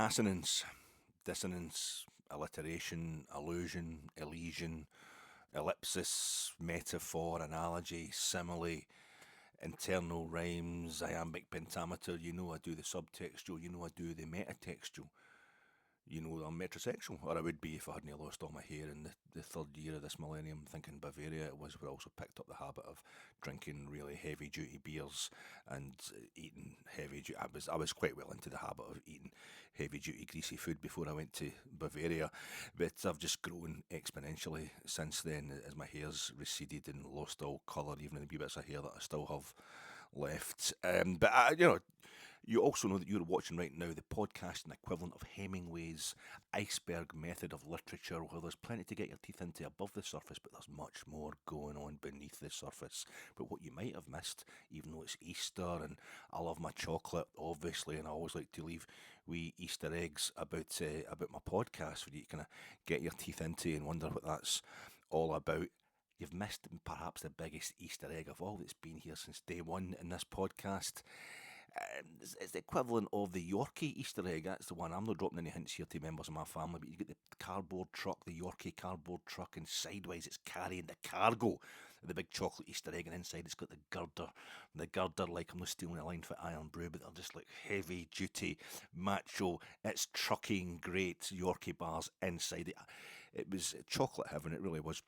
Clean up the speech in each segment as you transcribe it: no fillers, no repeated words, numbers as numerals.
Assonance, dissonance, alliteration, allusion, elision, ellipsis, metaphor, analogy, simile, internal rhymes, iambic pentameter. You know I do the subtextual, you know I do the metatextual. You know I'm metrosexual, or I would be if I hadn't lost all my hair in the third year of this millennium. Thinking Bavaria it was, but I also picked up the habit of drinking really heavy duty beers and eating heavy duty. I was quite well into the habit of eating heavy duty greasy food before I went to Bavaria, but I've just grown exponentially since then as my hair's receded and lost all colour, even in the wee bits of hair that I still have left. You also know that you're watching right now the podcasting equivalent of Hemingway's iceberg method of literature, where there's plenty to get your teeth into above the surface, but there's much more going on beneath the surface. But what you might have missed, even though it's Easter and I love my chocolate, obviously, and I always like to leave wee Easter eggs about my podcast for you to kind of get your teeth into and wonder what that's all about. You've missed perhaps the biggest Easter egg of all that's been here since day one in this podcast. It's the equivalent of the Yorkie Easter egg. That's the one. I'm not dropping any hints here to members of my family, but you get the cardboard truck, the Yorkie cardboard truck, and sideways it's carrying the cargo of the big chocolate Easter egg, and inside it's got the girder. The girder, like I'm not stealing a line for Iron Brew, but they're just like heavy duty, macho. It's trucking great Yorkie bars inside it. It was chocolate heaven. It really was.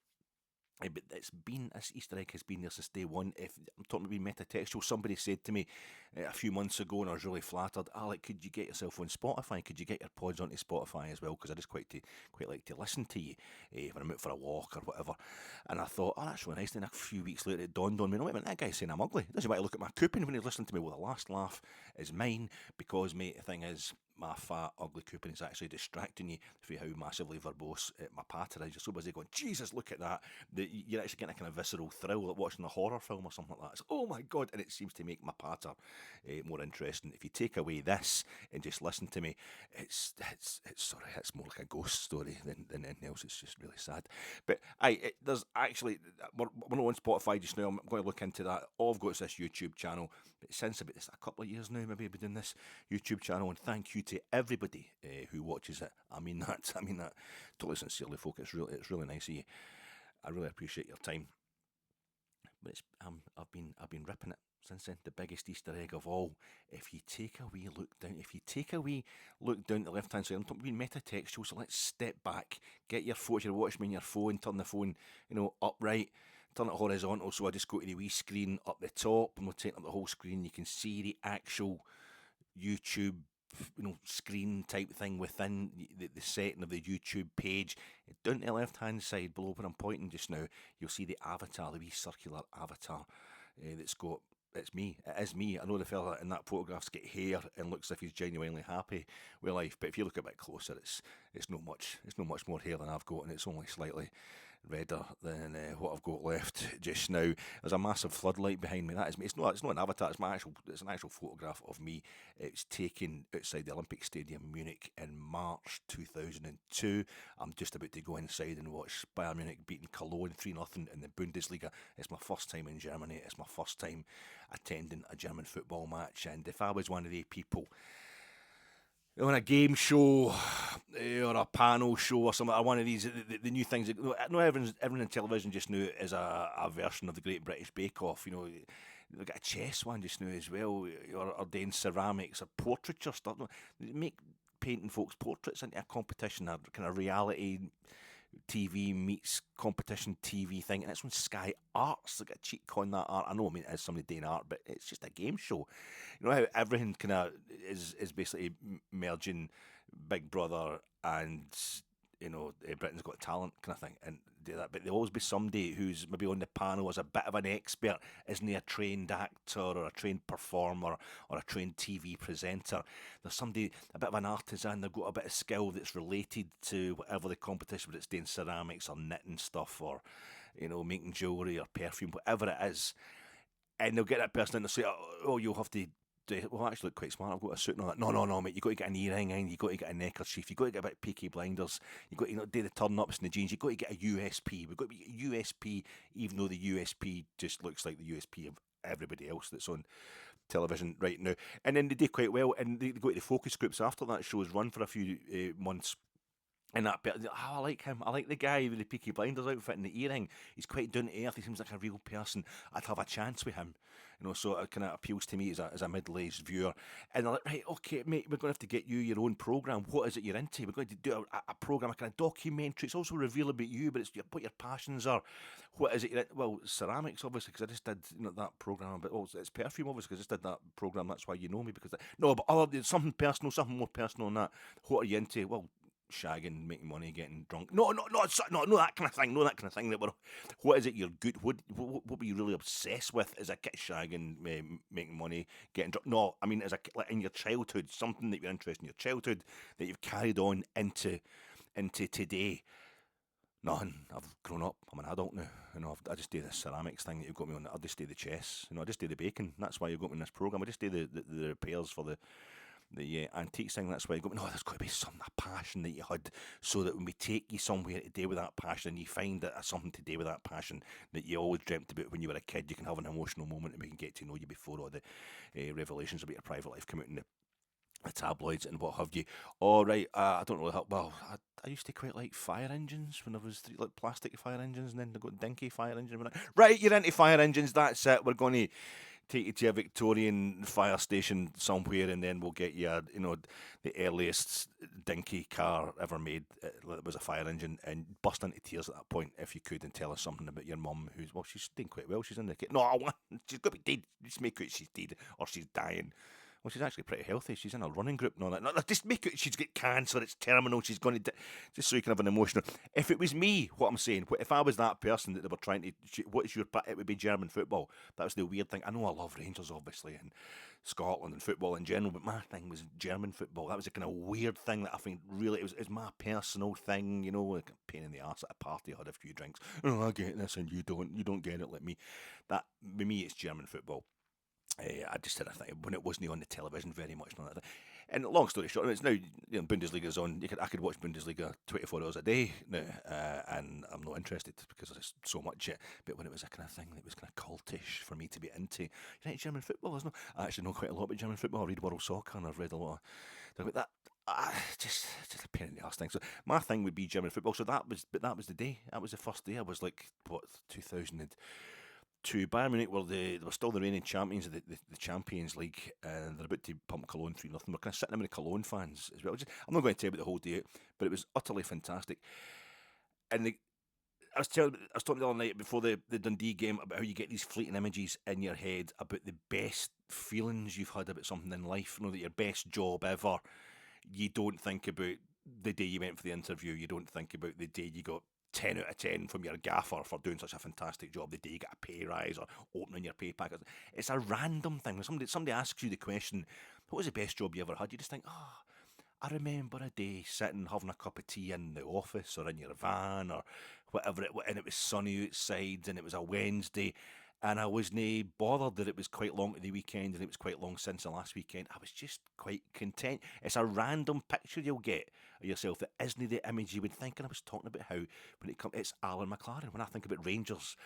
But this Easter egg has been there since day one. If I'm talking about metatextual, somebody said to me a few months ago, and I was really flattered. Alec, could you get yourself on Spotify? Could you get your pods onto Spotify as well? Because I just quite like to listen to you when I'm out for a walk or whatever. And I thought, oh, that's really nice. Then a few weeks later, it dawned on me, no, wait a minute, that guy's saying I'm ugly. Doesn't matter. Look at my coupon when he's listening to me. Well, the last laugh is mine because, mate, the thing is, my fat, ugly coupon is actually distracting you for how massively verbose my patter is. You're so busy going, Jesus, look at that. You're actually getting a kind of visceral thrill like watching a horror film or something like that. It's, oh my God, and it seems to make my patter more interesting. If you take away this and just listen to me, it's more like a ghost story than anything else. It's just really sad. But there's actually, we're not on Spotify just now. I'm going to look into that. All I've got is this YouTube channel. But since about this a couple of years now, maybe I've been doing this YouTube channel, and thank you to everybody who watches it. I mean that totally sincerely, folk. It's really nice of you. I really appreciate your time. But I've been ripping it since then. The biggest Easter egg of all. If you take a wee look down to the left hand side, I'm talking metatextual. So let's step back, get your phone, you're watching me on your phone, turn the phone, upright. Turn it horizontal, so I just go to the wee screen up the top, and we'll take up the whole screen. You can see the actual YouTube screen type thing within the setting of the YouTube page. Down to the left hand side below where I'm pointing just now, you'll see the avatar, the wee circular avatar that's got, it's me. It is me. I know the fella in that photograph's got hair and looks as if he's genuinely happy with life, but if you look a bit closer, it's not much more hair than I've got, and it's only slightly redder than what I've got left just now. There's a massive floodlight behind me. That is me. It's not an avatar. It's an actual photograph of me. It's taken outside the Olympic Stadium, Munich, in March 2002. I'm just about to go inside and watch Bayern Munich beating Cologne 3-0 in the Bundesliga. It's my first time in Germany. It's my first time attending a German football match. And if I was one of the people on a game show or a panel show or something, or one of these, the new things. Everything in television just now is a version of the Great British Bake Off. They've got a chess one just now as well, or doing ceramics or portraiture stuff. They make painting folks' portraits into a competition, a kind of reality TV meets competition TV thing, and it's on Sky Arts. Like a cheat con that art. I know, it is somebody doing art, but it's just a game show. You know how everything kind of is basically merging Big Brother and Britain's Got Talent kind of thing, and do that. But there'll always be somebody who's maybe on the panel as a bit of an expert, isn't he a trained actor or a trained performer or a trained TV presenter? There's somebody, a bit of an artisan, they've got a bit of skill that's related to whatever the competition, whether it's doing ceramics or knitting stuff or, making jewellery or perfume, whatever it is. And they'll get that person in and say, oh, you'll have to well, I actually look quite smart. I've got a suit and all that. No, mate. You've got to get an earring in. You've got to get a neckerchief. You've got to get a bit of Peaky Blinders. You've got to do the turn-ups and the jeans. You've got to get a USP. We've got to be a USP, even though the USP just looks like the USP of everybody else that's on television right now. And then they do quite well, and they go to the focus groups after that show's run for a few months. And I like him. I like the guy with the Peaky Blinders outfit and the earring. He's quite down to earth. He seems like a real person. I'd have a chance with him. So it kind of appeals to me as a middle-aged viewer. And they're like, right, okay, mate, we're going to have to get you your own programme. What is it you're into? We're going to do a programme, a kind of documentary. It's also reveal about you, but it's what your passions are. What is it you're into? Well, ceramics, obviously, because I just did that programme. But it's perfume, obviously, because I just did that programme. That's why you know me. But something personal, something more personal than that. What are you into? Well, shagging, making money, getting drunk. No, that kind of thing. No, that kind of thing. What is it you're good? What were you really obsessed with? Is a kid shagging, making money, getting drunk? No, I mean, like in your childhood, something that you're interested in your childhood that you've carried on into today. Nothing. I've grown up. I'm an adult now. I just do the ceramics thing that you've got me on. I just do the chess. I just do the baking. That's why you've got me in this programme. I just do the repairs for the antiques thing. That's why you go, no, there's got to be some passion that you had, so that when we take you somewhere to do with that passion, you find that something to do with that passion that you always dreamt about when you were a kid, you can have an emotional moment and we can get to know you before all the revelations about your private life come out in the tabloids and what have you. All right, I don't really help. Well, I used to quite like fire engines when I was like plastic fire engines, and then they got dinky fire engines. Right, you're into fire engines. That's it. We're going to take you to a Victorian fire station somewhere, and then we'll get you, the earliest dinky car ever made. It was a fire engine, and burst into tears at that point if you could, and tell us something about your mum, she's doing quite well. She's in the no, she's got to be dead. Just make out she's dead or she's dying. Well, she's actually pretty healthy. She's in a running group and all that. No, just make it. She's got cancer. It's terminal. She's going to just so you can have an emotional. If it was me, what I'm saying, if I was that person that they were trying to, what is your? It would be German football. That was the weird thing. I know I love Rangers, obviously, and Scotland and football in general, but my thing was German football. That was a kind of weird thing that I think really it was my personal thing. Like a pain in the arse at a party. I had a few drinks. Oh, I get this, and you don't. You don't get it like me. That with me, it's German football. I just had a thing when it wasn't on the television very much. And long story short, it's now Bundesliga's on. I could watch Bundesliga 24 hours a day now, and I'm not interested because there's so much it. But when it was a kind of thing that was kind of cultish for me to be into, German football, isn't it? I actually know quite a lot about German football. I read World Soccer, and I've read a lot about that. Just a pain in the arse thing. So my thing would be German football. So that was the day. That was the first day. I was like 2002. Bayern Munich they were still the reigning champions of the Champions League, and they're about to pump Cologne 3-0. We're kind of sitting there with the Cologne fans as well. I'm not going to tell you about the whole day, but it was utterly fantastic. And I was talking the other night before the Dundee game about how you get these fleeting images in your head about the best feelings you've had about something in life. That your best job ever. You don't think about the day you went for the interview. You don't think about the day you got 10 out of 10 from your gaffer for doing such a fantastic job, the day you get a pay rise or opening your pay packet. It's a random thing. When somebody asks you the question, what was the best job you ever had? You just think, I remember a day sitting having a cup of tea in the office or in your van or whatever, and it was sunny outside and it was a Wednesday, and I wasn't bothered that it was quite long to the weekend and it was quite long since the last weekend. I was just quite content. It's a random picture you'll get of yourself that isn't the image you would think. And I was talking about how when it comes, it's Alan McLaren. When I think about Rangers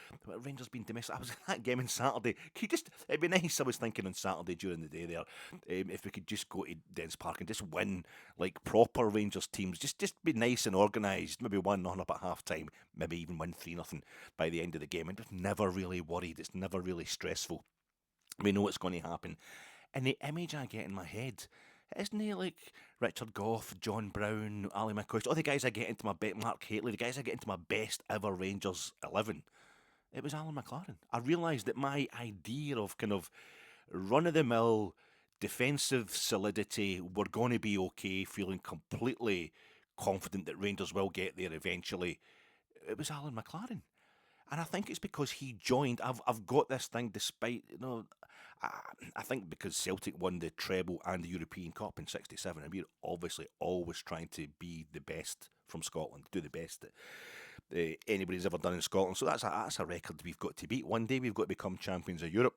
being domestic, I was at that game on Saturday. It'd be nice, I was thinking, on Saturday during the day there, if we could just go to Dens Park and just win like proper Rangers teams. Just be nice and organised. Maybe 1-0 up at half time. Maybe even win 3-0 by the end of the game. And just never really worried. It's never really stressful. We know what's going to happen. And the image I get in my head, isn't it like Richard Gough, John Brown, Ali McCoist, all the guys I get into Mark Haitley, the guys I get into my best ever Rangers 11? It was Alan McLaren. I realised that my idea of kind of run-of-the-mill defensive solidity, we're going to be okay, feeling completely confident that Rangers will get there eventually, it was Alan McLaren. And I think it's because he joined. I've got this thing despite, I think because Celtic won the treble and the European Cup in '67, and we're obviously always trying to be the best from Scotland, do the best that anybody's ever done in Scotland. So that's a record we've got to beat. One day we've got to become champions of Europe.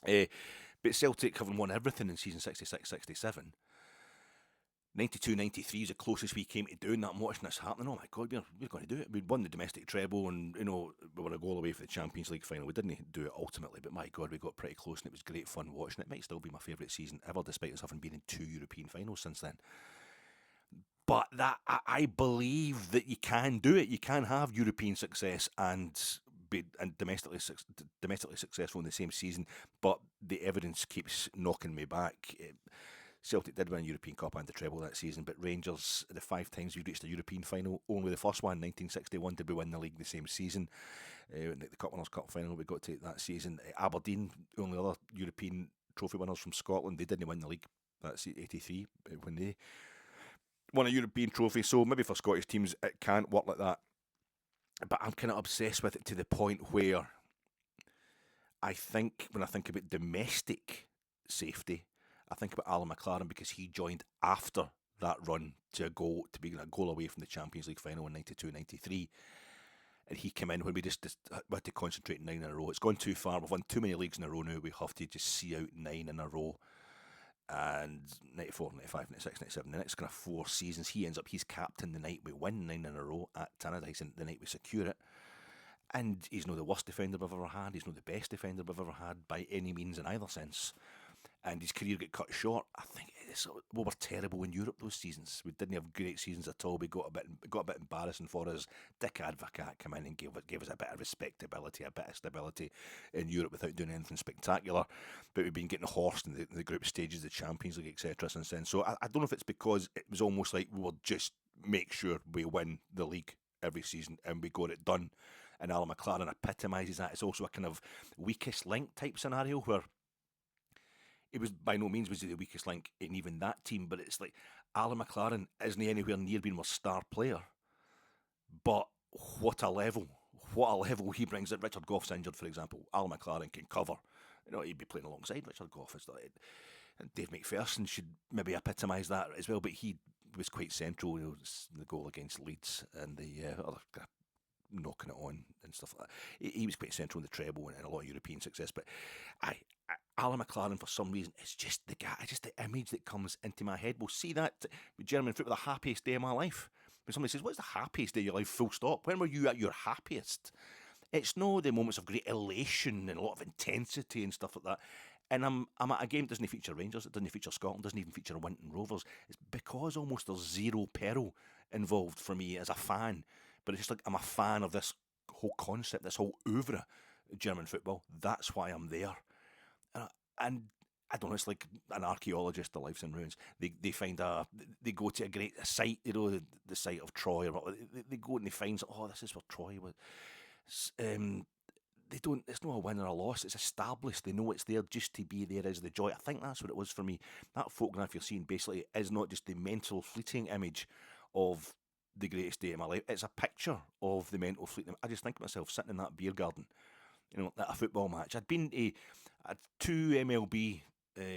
But Celtic having won everything in season 66-67, 92-93 is the closest we came to doing that. I'm watching this happening. Oh my God, we're going to do it. We'd won the domestic treble, and we were a goal away for the Champions League final. We didn't do it ultimately, but my God, we got pretty close, and it was great fun watching it. It might still be my favourite season ever, despite us having been in 2 European finals since then. But I believe that you can do it. You can have European success and be domestically successful in the same season. But the evidence keeps knocking me back. Celtic did win a European Cup and the treble that season, but Rangers, the 5 times we reached a European final, only the first one, 1961, did we win the league the same season. The Cup Winners' Cup final we got to that season. Aberdeen, only other European trophy winners from Scotland, they didn't win the league. That's 83 when they won a European trophy. So maybe for Scottish teams it can't work like that. But I'm kind of obsessed with it to the point where I think, when I think about domestic safety, I think about Alan McLaren, because he joined after that run to be a goal away from the Champions League final in 92-93. And he came in when we had to concentrate 9 in a row. It's gone too far. We've won too many leagues in a row now. We have to just see out 9 in a row. And 94, 95, 96, 97, the next kind of 4 seasons, he's captain the night we win 9 in a row at Tannadice, and the night we secure it. And he's not the worst defender we've ever had. He's not the best defender we've ever had by any means in either sense. And his career got cut short. I think we were terrible in Europe those seasons. We didn't have great seasons at all. We got a bit embarrassing for us. Dick Advocat came in and gave us a bit of respectability, a bit of stability in Europe without doing anything spectacular. But we've been getting horsed in the group stages, the Champions League, etc. since then. So I don't know if it's because it was almost like we will just make sure we win the league every season and we got it done. And Alan McLaren epitomises that. It's also a kind of weakest link type scenario where it was by no means was he the weakest link in even that team, but it's like Alan McLaren isn't anywhere near being a star player. But what a level he brings. That Richard Goff's injured, for example. Alan McLaren can cover. He'd be playing alongside Richard Goff. And Dave McPherson should maybe epitomise that as well, but he was quite central. The goal against Leeds and the other knocking it on and stuff like that. He was quite central in the treble and a lot of European success. But Alan McLaren, for some reason, is just the guy, just the image that comes into my head. We'll see that with German football, the happiest day of my life. When somebody says, what's the happiest day of your life, full stop? When were you at your happiest? It's no the moments of great elation and a lot of intensity and stuff like that. And I'm at a game that doesn't feature Rangers, it doesn't feature Scotland, doesn't even feature Winton Rovers. It's because almost there's zero peril involved for me as a fan. But it's just like I'm a fan of this whole concept, this whole oeuvre of German football. That's why I'm there. And I don't know, it's like an archaeologist that lives in ruins. They go to a great site, the site of Troy, or they go and they find, this is where Troy was. It's not a win or a loss, it's established. They know it's there just to be there is the joy. I think that's what it was for me. That photograph you're seeing basically is not just the mental fleeting image of the greatest day of my life. It's a picture of the mental fleeting. I just think of myself sitting in that beer garden, at a football match. I'd been at 2 MLB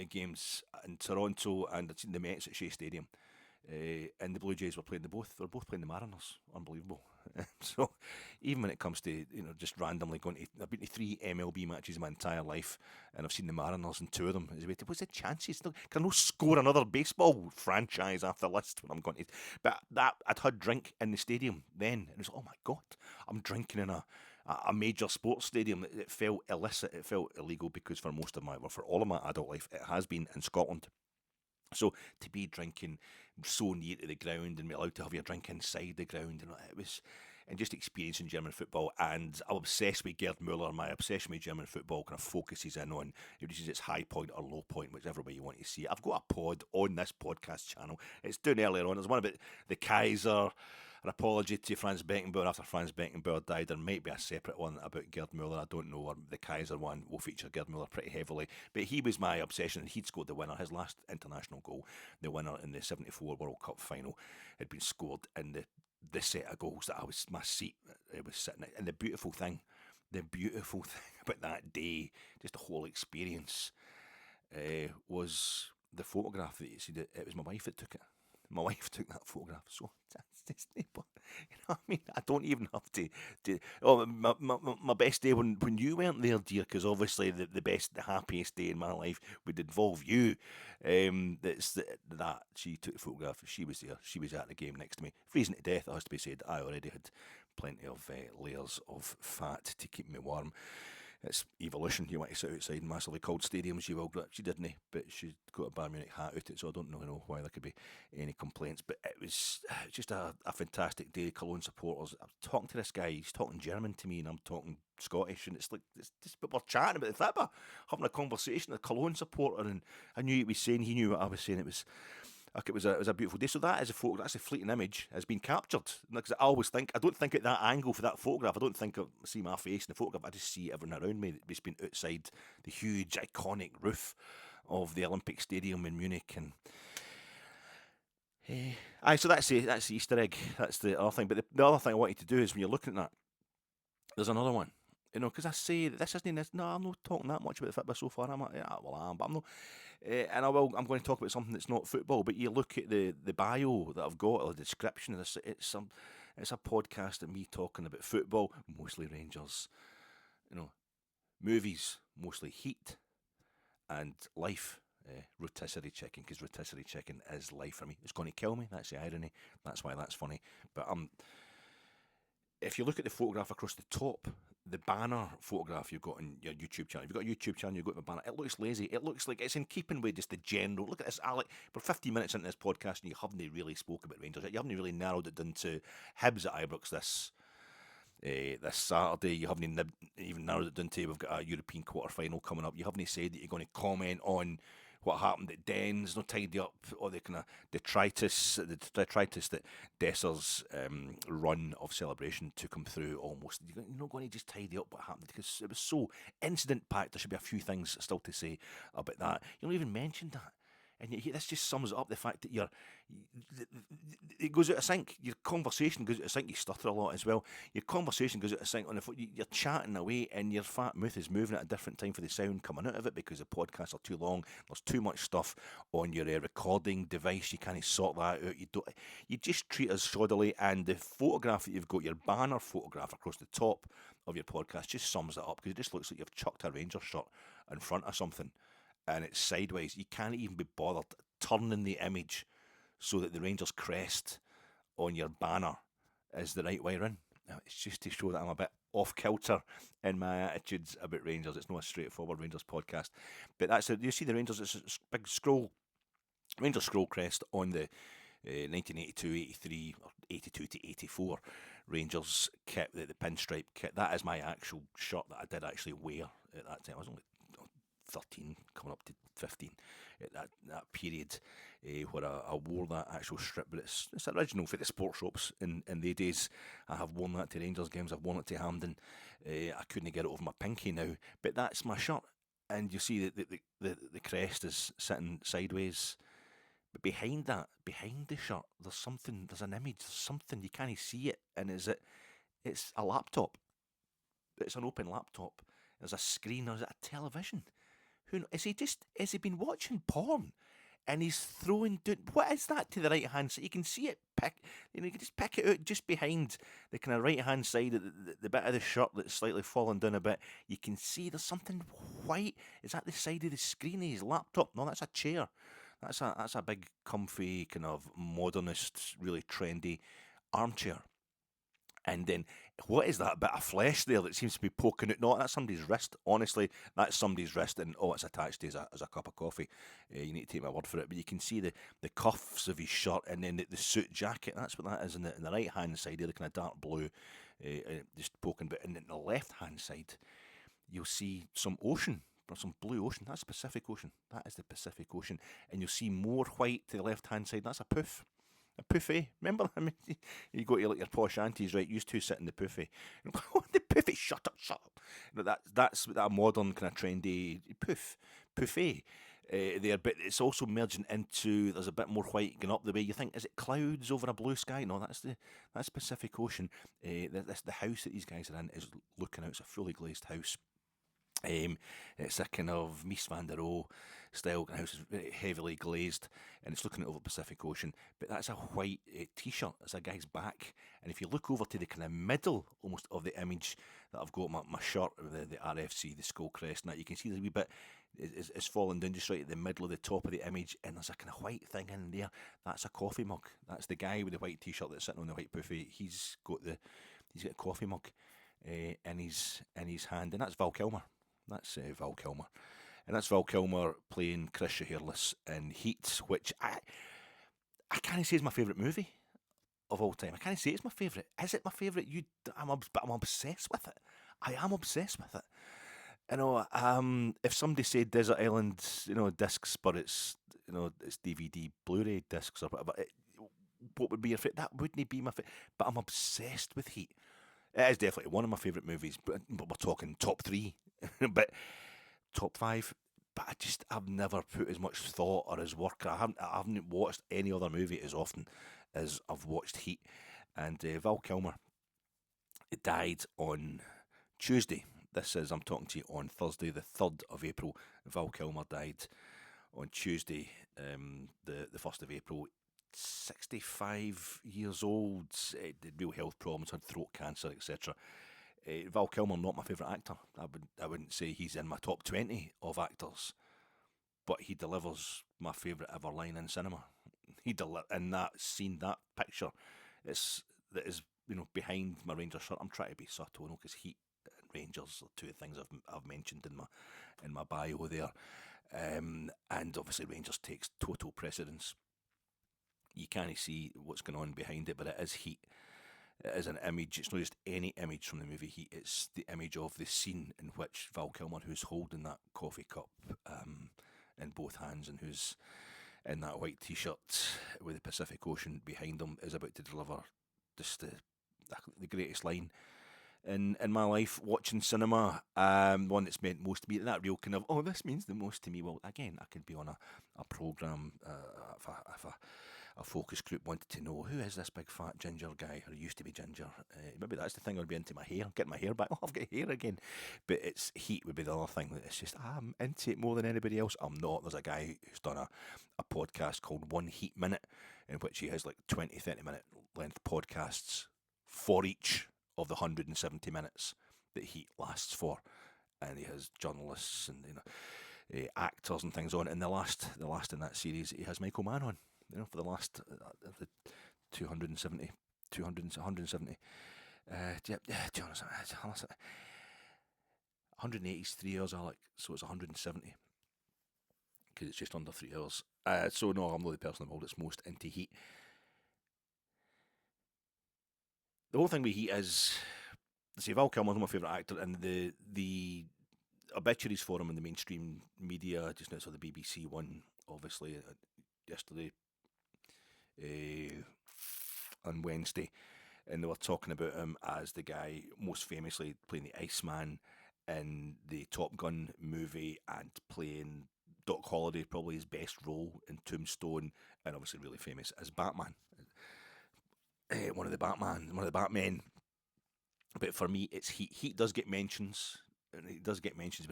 games in Toronto, and I'd seen the Mets at Shea Stadium. And the Blue Jays were playing they were both playing the Mariners. Unbelievable. So even when it comes to just randomly going to, I've been to 3 MLB matches in my entire life, and I've seen the Mariners in 2 of them. What's the chances? Can I score another baseball franchise after the list when I'm going to? But that I'd had drink in the stadium then, and it was oh my God, I'm drinking in a major sports stadium. It felt illicit. It felt illegal because for all of my adult life, it has been in Scotland. So to be drinking so near to the ground and be allowed to have your drink inside the ground, it was, and just experiencing German football. And I'm obsessed with Gerd Müller. My obsession with German football kind of focuses in on, it reaches its high point or low point, whichever way you want to see it. I've got a pod on this podcast channel. It's done earlier on. There's one about the Kaiser. An apology to Franz Beckenbauer after Franz Beckenbauer died. There might be a separate one about Gerd Müller. I don't know. Or the Kaiser one will feature Gerd Müller pretty heavily. But he was my obsession. He'd scored the winner. His last international goal, the winner in the 74 World Cup final, had been scored in the set of goals that my seat was sitting at. And the beautiful thing about that day, just the whole experience, was the photograph that you see. It was my wife that took it. My wife took that photograph, so it's but you know what I mean. I don't even have to. Oh, my best day when you weren't there, dear, because obviously the happiest day in my life would involve you. That she took the photograph. She was there. She was at the game next to me, freezing to death. It has to be said. I already had plenty of layers of fat to keep me warm. It's evolution. You want to sit outside massively cold stadiums, you will. She didn't, but she got a Bayern Munich hat out it, so I don't really know why there could be any complaints. But it was just a fantastic day. Cologne supporters. I'm talking to this guy. He's talking German to me, and I'm talking Scottish, and it's like it's just we're chatting about the football, having a conversation. A Cologne supporter, and I knew what he was saying. He knew what I was saying. It was a beautiful day. So that is a photo. That's a fleeting image has been captured. Because I always think I don't think at that angle for that photograph. I don't think I see my face in the photograph. I just see everyone around me. It's been outside the huge iconic roof of the Olympic Stadium in Munich, and so that's the Easter egg. That's the other thing. But the other thing I want you to do is when you're looking at that, there's another one. You know, because I say that this isn't this. No, I'm not talking that much about the football so far. I'm like, yeah, well, I am, but I'm not. And I'm going to talk about something that's not football. But you look at the bio that I've got, or the description of this. It's a podcast of me talking about football, mostly Rangers. You know, movies, mostly Heat, and life. Rotisserie chicken, because rotisserie chicken is life for me. It's going to kill me. That's the irony. That's why that's funny. But if you look at the photograph across the top, the banner photograph you've got on your YouTube channel, if you've got a YouTube channel, you've got the banner, it looks lazy. It looks like it's in keeping with just the general. Look at this, Alec. We're 15 minutes into this podcast and you haven't really spoke about Rangers. You haven't really narrowed it down to Hibs at Ibrox this Saturday. You haven't even narrowed it down to we've got a European quarter-final coming up. You haven't said that you're going to comment on what happened at Dens, no tidy up, or the kind of detritus that Desser's run of celebration took him through almost. You're not going to just tidy up what happened because it was so incident-packed. There should be a few things still to say about that. You don't even mention that. And this just sums up the fact that it goes out of sync. Your conversation goes out of sync. You stutter a lot as well. Your conversation goes out of sync on the phone. You're chatting away, and your fat mouth is moving at a different time for the sound coming out of it because the podcasts are too long. There's too much stuff on your recording device. You can't sort that out. You just treat us shoddily. And the photograph that you've got, your banner photograph across the top of your podcast, just sums it up because it just looks like you've chucked a Rangers shirt in front of something. And it's sideways. You can't even be bothered turning the image so that the Rangers crest on your banner is the right way around. Now, it's just to show that I'm a bit off kilter in my attitudes about Rangers. It's not a straightforward Rangers podcast. But that's it. You see the Rangers, it's a big scroll, Rangers scroll crest on the 1982-83 or 82-84 Rangers kit, the pinstripe kit. That is my actual shirt that I did actually wear at that time. I was only 13, coming up to 15 at that period where I wore that actual strip, but it's original for the sports shops in the days. I have worn that to Rangers games, I've worn it to Hampden. I couldn't get it over my pinky now, but that's my shirt, and you see that the crest is sitting sideways, but behind the shirt, there's an image, there's something, you can't see it, and it's a laptop. It's an open laptop. There's a screen, or is it a television? Has he been watching porn and he's throwing, what is that to the right hand side? You can see it you can just pick it out just behind the kind of right hand side of the bit of the shirt that's slightly fallen down a bit. You can see there's something white. Is that the side of the screen of his laptop? No, that's a chair. That's a big, comfy, kind of modernist, really trendy armchair. And then, what is that bit of flesh there that seems to be poking out? No, that's somebody's wrist. Honestly, that's somebody's wrist, and it's attached to as a cup of coffee. You need to take my word for it. But you can see the cuffs of his shirt, and then the suit jacket. That's what that is in the right hand side, the kind of dark blue, just poking. But in the left hand side, you'll see some ocean. Some blue ocean. That's the Pacific Ocean. That is the Pacific Ocean. And you'll see more white to the left hand side. That's a poof. A poofy, remember? I mean, you go to your posh aunties, right? Used to sit in the poofy. The poofy, shut up. That's that modern kind of trendy poofy there. But it's also merging into. There's a bit more white going up the way. You think, is it clouds over a blue sky? No, that's Pacific Ocean. The house that these guys are in is looking out. It's a fully glazed house. It's a kind of Mies van der Rohe style. The house is very heavily glazed, and it's looking over the Pacific Ocean. But that's a white t-shirt. It's a guy's back, and if you look over to the kind of middle, almost of the image that I've got my shirt, the RFC, the skull crest, and that you can see the wee bit is falling down just right at the middle of the top of the image, and there's a kind of white thing in there. That's a coffee mug. That's the guy with the white t-shirt that's sitting on the white buffet. He's got a coffee mug in his hand, and that's Val Kilmer. That's Val Kilmer. And that's Val Kilmer playing Chris Hairless in Heat, which I can't say is my favourite movie of all time. I can't say it's my favourite. Is it my favourite? But I'm obsessed with it. I am obsessed with it. If somebody said Desert Island, discs, but it's DVD, Blu-ray discs or whatever, what would be your favourite? That wouldn't be my favourite. But I'm obsessed with Heat. It is definitely one of my favourite movies, but we're talking top three, but top five. But I've never put as much thought or as work. I haven't watched any other movie as often as I've watched Heat. And Val Kilmer died on Tuesday. I'm talking to you on Thursday, the 3rd of April. Val Kilmer died on Tuesday, the 1st of April. 65 years old, did real health problems, had throat cancer, etc. Val Kilmer, not my favourite actor. I wouldn't say he's in my top 20 of actors, but he delivers my favourite ever line in cinema. In that scene, that picture, that is behind my Rangers shirt. I'm trying to be subtle, because Heat and Rangers are two things I've mentioned in my bio there, and obviously Rangers takes total precedence. You can't see what's going on behind it, but it is Heat. It is an image. It's not just any image from the movie Heat. It's the image of the scene in which Val Kilmer, who's holding that coffee cup in both hands, and who's in that white t-shirt with the Pacific Ocean behind him, is about to deliver just the greatest line in my life watching cinema. One that's meant most to me. That real kind of, this means the most to me. Well, again, I could be on a programme if a focus group wanted to know who is this big fat ginger guy, or used to be ginger. Maybe that's the thing. I'd be into my hair, getting my hair back. I've got hair again. But Heat would be the other thing. That it's just I'm into it more than anybody else. I'm not. There's a guy who's done a podcast called One Heat Minute, in which he has like 20-30 minute length podcasts for each of the 170 minutes that Heat lasts for, and he has journalists and actors and things on. And the last in that series, he has Michael Mann on. For the last the 270, 170. 183 hours, Alec. So it's 170 because it's just under 3 hours. So no, I'm not the person in the world that's most into Heat. The whole thing with Heat is, Val Kilmer's my favourite actor, and the obituaries for him in the mainstream media just now, so the BBC one, obviously, yesterday, on Wednesday, and they were talking about him as the guy most famously playing the Iceman in the Top Gun movie, and playing Doc Holliday, probably his best role in Tombstone, and obviously really famous as Batman. One of the Batmen. But for me, it's Heat. Heat does get mentions, but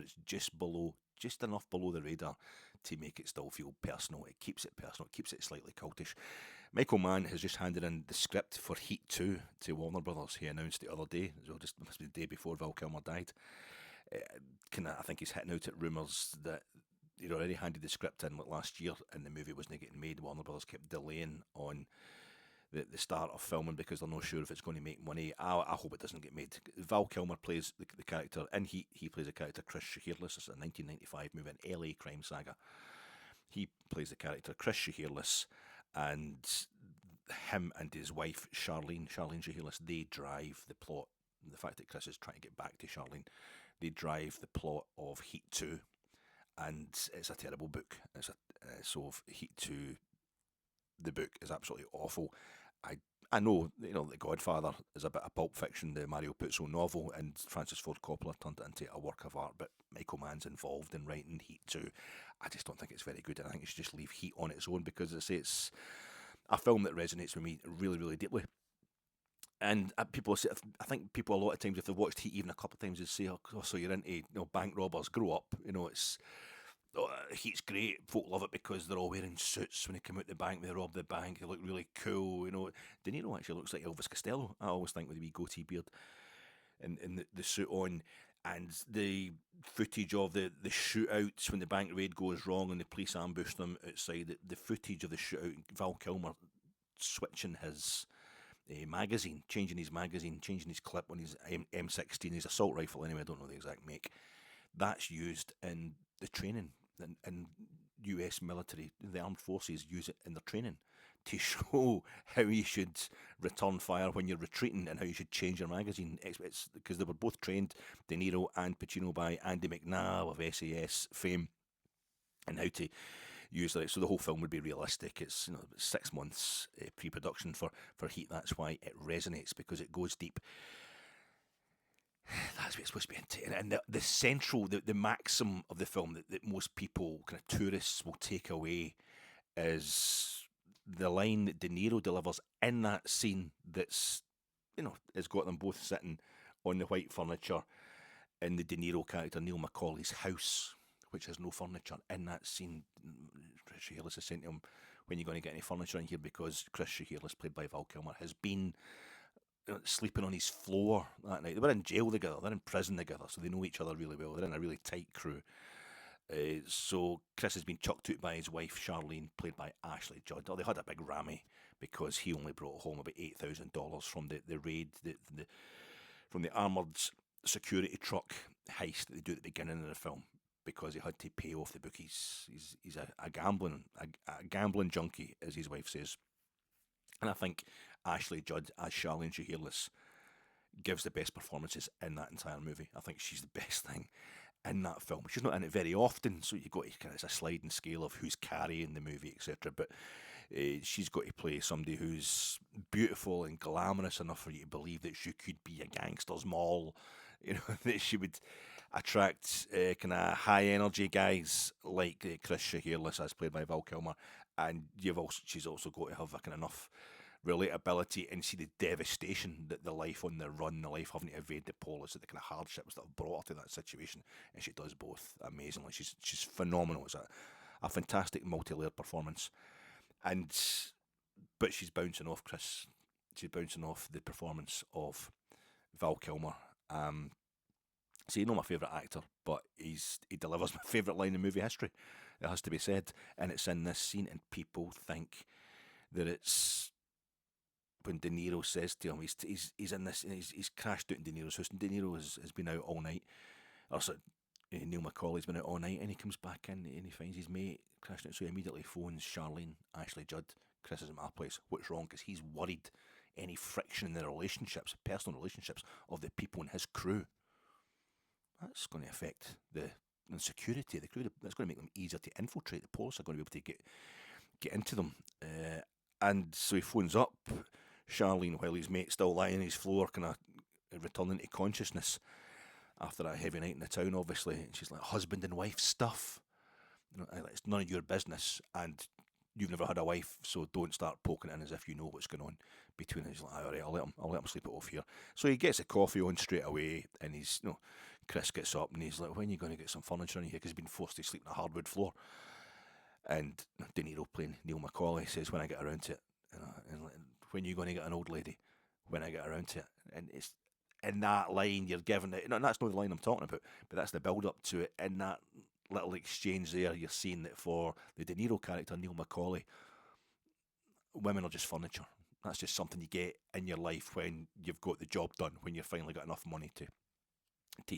it's just enough below the radar to make it still feel personal. It keeps it personal. It keeps it slightly cultish. Michael Mann has just handed in the script for Heat 2 to Warner Brothers. He announced the other day, so just must be the day before Val Kilmer died. I think he's hitting out at rumours that he'd already handed the script in last year, and the movie wasn't getting made. Warner Brothers kept delaying on the start of filming because they're not sure if it's going to make money. I hope it doesn't get made. Val Kilmer plays the character in Heat. He plays the character Chris Hairless. It's a 1995 movie, an LA crime saga. He plays the character Chris Hairless, and him and his wife Charlene Hairless, they drive the plot. The fact that Chris is trying to get back to Charlene, they drive the plot of Heat 2, and it's a terrible book. So Heat 2, the book is absolutely awful. I know, The Godfather is a bit of Pulp Fiction, the Mario Puzo novel, and Francis Ford Coppola turned it into a work of art, but Michael Mann's involved in writing Heat 2. I just don't think it's very good, and I think you should just leave Heat on its own, because it's a film that resonates with me really, really deeply. And people say, I think people a lot of times, if they've watched Heat even a couple of times, they say, "Oh, so you're into bank robbers? Grow up." It's Heat's great. Folk love it because they're all wearing suits when they come out the bank. They rob the bank. They look really cool. De Niro actually looks like Elvis Costello. I always think with a wee goatee beard and the suit on. And the footage of the shootouts when the bank raid goes wrong and the police ambush them outside. The footage of the shootout. Val Kilmer switching his magazine, changing his clip on his M16, his assault rifle anyway, I don't know the exact make. That's used in the training, and US military, the armed forces use it in their training to show how you should return fire when you're retreating and how you should change your magazine. It's because they were both trained, De Niro and Pacino, by Andy McNabb of SAS fame, and how to use it. So the whole film would be realistic. It's 6 months pre-production for Heat. That's why it resonates, because it goes deep. That's what it's supposed to be into. And the central, the maxim of the film that most people, kind of tourists, will take away is the line that De Niro delivers in that scene that's, has got them both sitting on the white furniture in the De Niro character, Neil McCauley's house, which has no furniture. In that scene, Chris Shields is saying to him, "When are you going to get any furniture in here?" Because Chris Shields, played by Val Kilmer, has been sleeping on his floor that night. They were in jail together, they're in prison together, so they know each other really well. They're in a really tight crew. So Chris has been chucked out by his wife Charlene, played by Ashley Judd. They had a big rammy because he only brought home about $8,000 from the raid, from the armoured security truck heist that they do at the beginning of the film, because he had to pay off the bookies. He's a gambling junkie, as his wife says. And I think Ashley Judd as Charlene Shields gives the best performances in that entire movie. I think she's the best thing in that film. She's not in it very often, so you got to kind of, it's a sliding scale of who's carrying the movie, etc. But she's got to play somebody who's beautiful and glamorous enough for you to believe that she could be a gangster's moll. That she would attract kind of high energy guys like Chris Shields, as played by Val Kilmer, and she's also got to have a kind of enough relatability and see the devastation that the life on the run, the life having to evade the police, the kind of hardships that have brought her to that situation, and she does both amazingly. She's phenomenal. It's a fantastic multi-layered performance, but she's bouncing off Chris. She's bouncing off the performance of Val Kilmer. So my favourite actor, but he delivers my favourite line in movie history. It has to be said, and it's in this scene, and people think that it's when De Niro says to him, he's in this, and he's crashed out in De Niro's house, and De Niro has been out all night, or so, Neil McCauley's been out all night, and he comes back in and he finds his mate crashed out, so he immediately phones Charlene, Ashley Judd. Chris is at my place. What's wrong? Because he's worried any friction in their relationships, personal relationships of the people in his crew. That's going to affect the security of the crew. That's going to make them easier to infiltrate. The police are going to be able to get into them. And so he phones up Charlene while his mate's still lying on his floor, kind of returning to consciousness after a heavy night in the town, obviously. And she's like, husband and wife stuff. It's none of your business, and you've never had a wife, so don't start poking it in as if you know what's going on between us. He's like, all right, I'll let him sleep it off here. So he gets the coffee on straight away, and Chris gets up and he's like, when are you going to get some furniture in here? Because he's been forced to sleep on a hardwood floor. And De Niro, playing Neil McCauley, says, when I get around to it. And like, when are you going to get an old lady? When I get around to it. And it's in that line you're giving it. No, that's not the line I'm talking about, but that's the build up to it. In that little exchange there, you're seeing that for the De Niro character, Neil McCauley, women are just furniture. That's just something you get in your life when you've got the job done, when you've finally got enough money to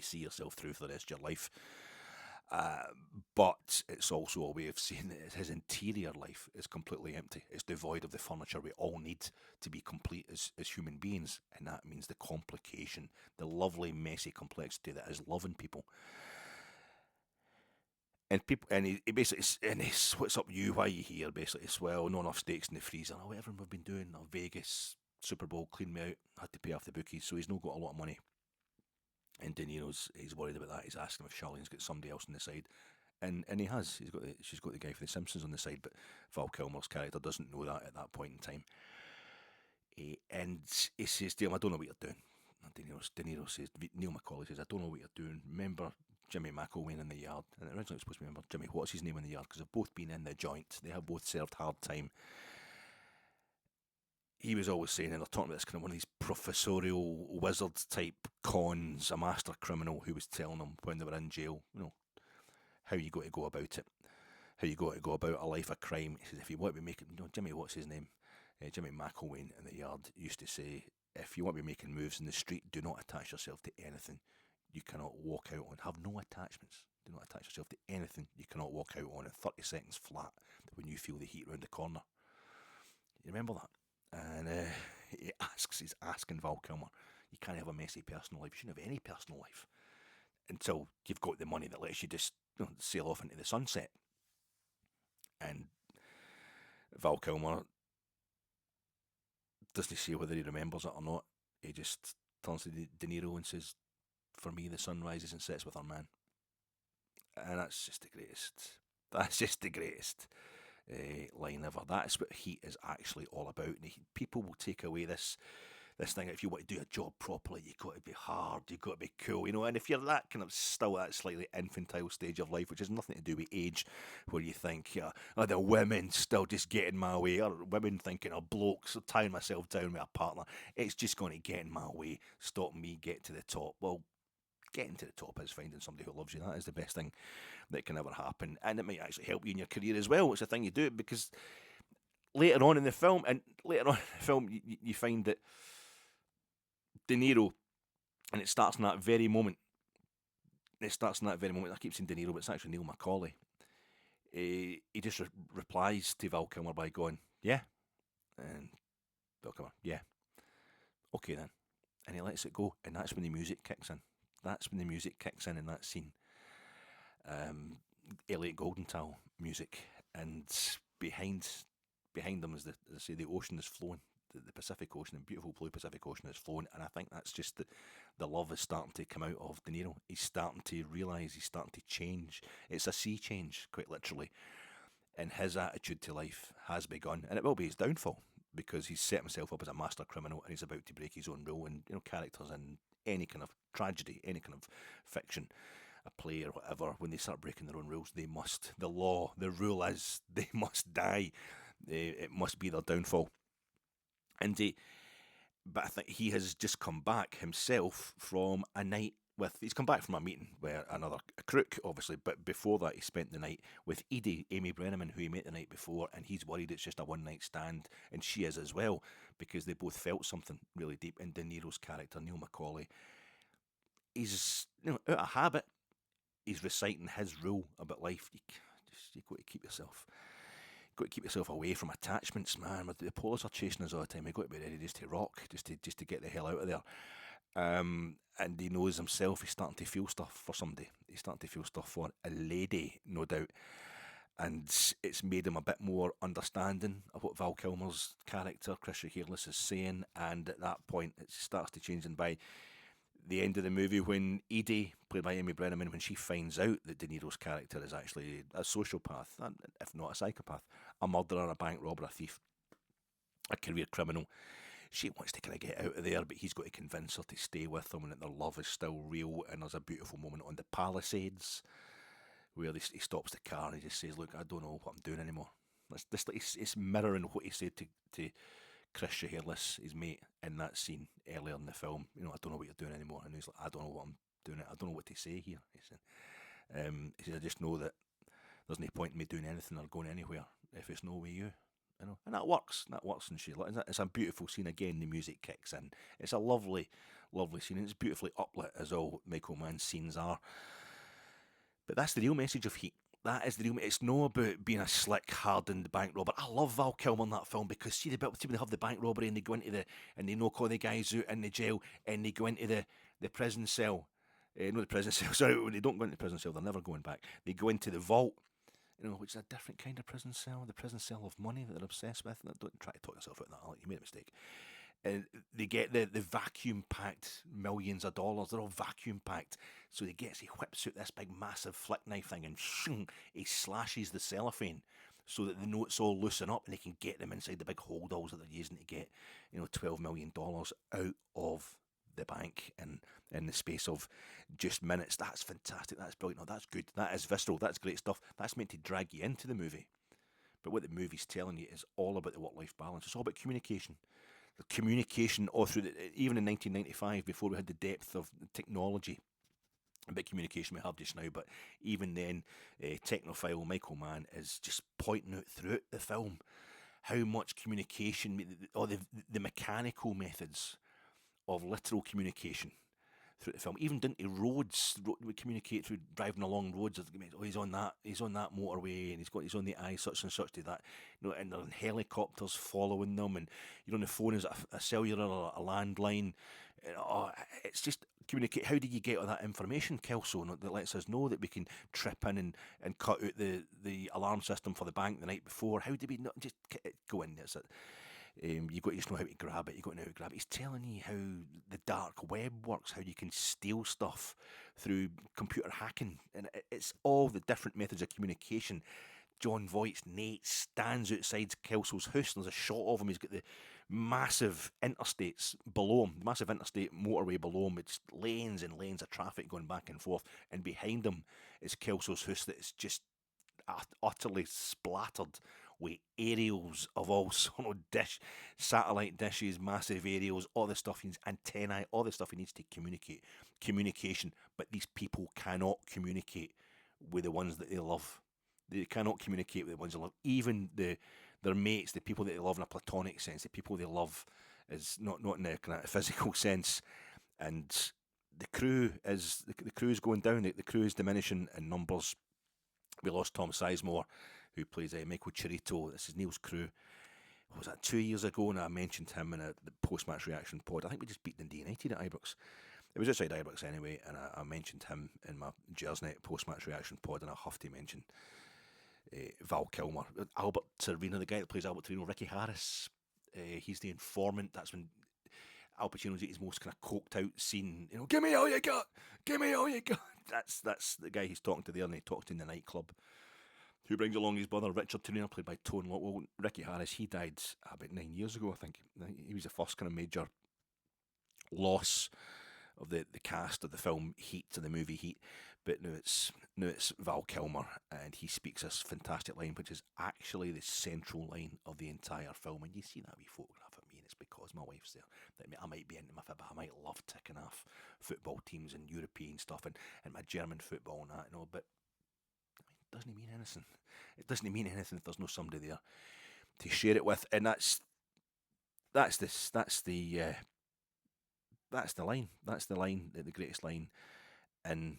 see yourself through for the rest of your life. But it's also a way of saying that his interior life is completely empty. It's devoid of the furniture we all need to be complete as human beings. And that means the complication, the lovely, messy complexity that is loving people. And he basically, and what's up you, why are you here, basically, as well, not enough steaks in the freezer, whatever we've been doing, Vegas, Super Bowl, clean me out, had to pay off the bookies, so he's not got a lot of money. And De Niro's, he's worried about that. He's asking if Charlene's got somebody else on the side, and he has. She's got the guy for The Simpsons on the side, but Val Kilmer's character doesn't know that at that point in time. And he says to him, I don't know what you're doing. And De Niro says, Neil McCauley says, I don't know what you're doing. Remember Jimmy McElwain in the yard? And originally it was supposed to be remember Jimmy, what's his name in the yard? Because they've both been in the joint. They have both served hard time. He was always saying, and they're talking about this kind of one of these professorial wizard type cons, a master criminal who was telling them when they were in jail, how you got to go about it, how you got to go about a life of crime. He says, if you want to be making, Jimmy, what's his name? Jimmy McElwain in the yard used to say, if you want to be making moves in the street, do not attach yourself to anything you cannot walk out on. Have no attachments. Do not attach yourself to anything you cannot walk out on in 30 seconds flat when you feel the heat round the corner. You remember that? And he's asking Val Kilmer, you can't have a messy personal life. You shouldn't have any personal life until you've got the money that lets you just sail off into the sunset. And Val Kilmer doesn't say whether he remembers it or not. He just turns to De Niro and says, for me, the sun rises and sets with our man. And that's just the greatest. That's just the greatest line ever. That's what Heat is actually all about. And people will take away this thing. If you want to do a job properly, you've got to be hard, you've got to be cool, And if you're that kind of still at that slightly infantile stage of life, which has nothing to do with age, where you think, are the women still just getting my way, or women thinking, blokes tying myself down with a partner, it's just going to get in my way, stop me getting to the top. Well, getting to the top is finding somebody who loves you. That is the best thing that can ever happen, and it might actually help you in your career as well. It's the thing you do, because later on in the film, you find that De Niro, and it starts in that very moment. I keep saying De Niro, but it's actually Neil McCauley. He just replies to Val Kilmer by going, yeah. And Val Kilmer, yeah. Okay then. And he lets it go, and that's when the music kicks in. In that scene. Elliot Goldenthal music, and behind them is the ocean is flowing. The Pacific Ocean, the beautiful blue Pacific Ocean is flowing, and I think that's just the love is starting to come out of De Niro. He's starting to realise, he's starting to change. It's a sea change, quite literally, and his attitude to life has begun, and it will be his downfall, because he's set himself up as a master criminal, and he's about to break his own rule. And characters in any kind of tragedy, any kind of fiction, a play or whatever, when they start breaking their own rules, the rule is they must die. It must be their downfall. But I think he has just come back himself from a night he's come back from a meeting with a crook, obviously, but before that he spent the night with Edie, Amy Brenneman, who he met the night before, and he's worried it's just a one-night stand, and she is as well, because they both felt something really deep. In De Niro's character, Neil McCauley, he's out of habit, he's reciting his rule about life. You've got to keep yourself away from attachments, man. The police are chasing us all the time. You've got to be ready just to rock, just to get the hell out of there. And he knows himself, he's starting to feel stuff for somebody. He's starting to feel stuff for a lady, no doubt. And it's made him a bit more understanding of what Val Kilmer's character, Christian Hairless, is saying. And at that point, it starts to change. And by the end of the movie, when Edie, played by Amy Brenneman, when she finds out that De Niro's character is actually a sociopath, if not a psychopath, a murderer, a bank robber, a thief, a career criminal, she wants to kind of get out of there, but he's got to convince her to stay with him and that their love is still real. And there's a beautiful moment on the Palisades where he stops the car and he just says, look, I don't know what I'm doing anymore. It's mirroring what he said to Christian Hairless, his mate, in that scene earlier in the film. I don't know what you're doing anymore. And he's like, I don't know what I'm doing. I don't know what to say here. He said, I just know that there's no point in me doing anything or going anywhere if it's no with you. And that works. And it's a beautiful scene. Again, the music kicks in. It's a lovely, lovely scene. And it's beautifully uplit, as all Michael Mann's scenes are. But that's the real message of Heat. That is the real. It's not about being a slick, hardened bank robber. I love Val Kilmer in that film, because see the bit when they have the bank robbery and they go into and they knock all the guys out in the jail and they go into the prison cell. Not the prison cell. Sorry, when they don't go into the prison cell, they're never going back. They go into the vault. Which is a different kind of prison cell, the prison cell of money that they're obsessed with. Don't try to talk yourself out of that, you made a mistake. And they get the vacuum-packed millions of dollars. They're all vacuum-packed. So he whips out this big, massive flick knife thing, and he slashes the cellophane so that the notes all loosen up and they can get them inside the big holdalls that they're using to get, $12 million out of the bank in the space of just minutes. That's fantastic. That's brilliant. No, that's good. That is visceral. That's great stuff. That's meant to drag you into the movie. But what the movie's telling you is all about the work-life balance. It's all about communication. The communication all through even in 1995, before we had the depth of technology, a bit of communication we have just now, but even then, technophile Michael Mann is just pointing out throughout the film how much communication, or the mechanical methods of literal communication through the film, even down to roads. We communicate through driving along roads. Oh, he's on that motorway, and he's on the eye such and such to that. And there are helicopters following them, and you're on the phone. Is it a cellular or a landline? It's just communicate. How do you get all that information, Kelso, that lets us know that we can trip in and cut out the alarm system for the bank the night before? How do we not just go in there? You've got to just know how to grab it. You've got to know how to grab it. He's telling you how the dark web works, how you can steal stuff through computer hacking. And it's all the different methods of communication. John Voight's Nate stands outside Kelso's house. There's a shot of him. He's got the massive interstates below him, the massive interstate motorway below him. It's lanes and lanes of traffic going back and forth. And behind him is Kelso's house that is just utterly splattered with aerials of all sort of satellite dishes, massive aerials, all the stuff he needs, antennae, all the stuff he needs to communicate. Communication, but these people cannot communicate with the ones that they love. They cannot communicate with the ones they love. Even their mates, the people that they love in a platonic sense, the people they love is not in a kind of physical sense. And the crew is going down. The crew is diminishing in numbers. We lost Tom Sizemore, who plays Michael Chirito. This is Neil's crew. Was that 2 years ago? And I mentioned him in the post-match reaction pod. I think we just beat Dundee United at Ibrox. It was outside Ibrox anyway, and I mentioned him in my Jersnet post-match reaction pod, and I have to mention Val Kilmer. Albert Torino, the guy that plays Albert Torino, Ricky Harris. He's the informant. That's when Al Pacino's at his most kind of coked out scene. Give me all you got. Give me all you got. That's the guy he's talking to there, and he talks to in the nightclub. Who brings along his brother Richard Torino, played by Tone Lockwell. Ricky Harris, he died about 9 years ago, I think. He was the first kind of major loss of the cast of the film Heat, of the movie Heat. But now it's Val Kilmer, and he speaks this fantastic line, which is actually the central line of the entire film. And you see that wee photograph of me, and it's because my wife's there. That I might be into my fib, I might love ticking off football teams and European stuff and my German football and that, but it doesn't mean anything. It doesn't mean anything if there's no somebody there to share it with, and that's the line. That's the line, the greatest line in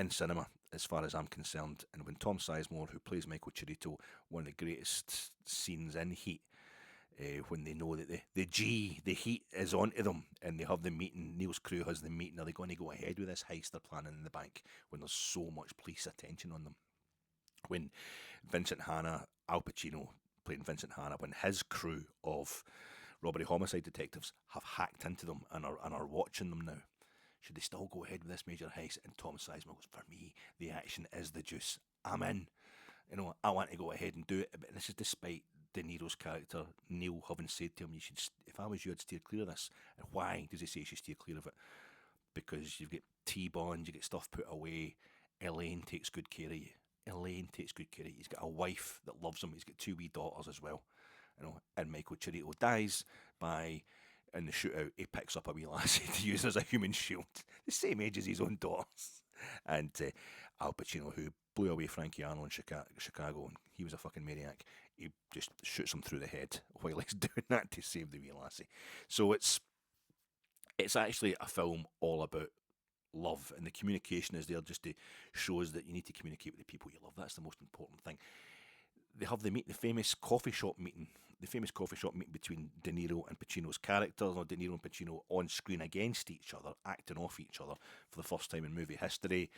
cinema, as far as I'm concerned. And when Tom Sizemore, who plays Michael Chirito, one of the greatest scenes in Heat, when they know that the heat is onto them, and they have the meeting, Neil's crew has the meeting, are they going to go ahead with this heist they're planning in the bank when there's so much police attention on them? When Vincent Hanna, Al Pacino playing Vincent Hanna, when his crew of robbery homicide detectives have hacked into them and are watching them now, should they still go ahead with this major heist? And Tom Sizemore goes, for me, the action is the juice. I'm in. I want to go ahead and do it. But this is despite De Niro's character, Neil, having said to him, if I was you, I'd steer clear of this. And why does he say you should steer clear of it? Because you've got T-bonds, you get stuff put away. Elaine takes good care of you. He's got a wife that loves him. He's got 2 wee daughters as well. And Michael Chirito dies in the shootout, he picks up a wee lassie to use as a human shield, the same age as his own daughters. And Al Pacino, who blew away Frankie Arnold in Chicago, and he was a fucking maniac, he just shoots him through the head while he's doing that to save the wee lassie. So it's actually a film all about love, and the communication is there just to shows that you need to communicate with the people you love. That's the most important thing. They have the famous coffee shop meeting between De Niro and Pacino's characters, or De Niro and Pacino on screen against each other, acting off each other for the first time in movie history.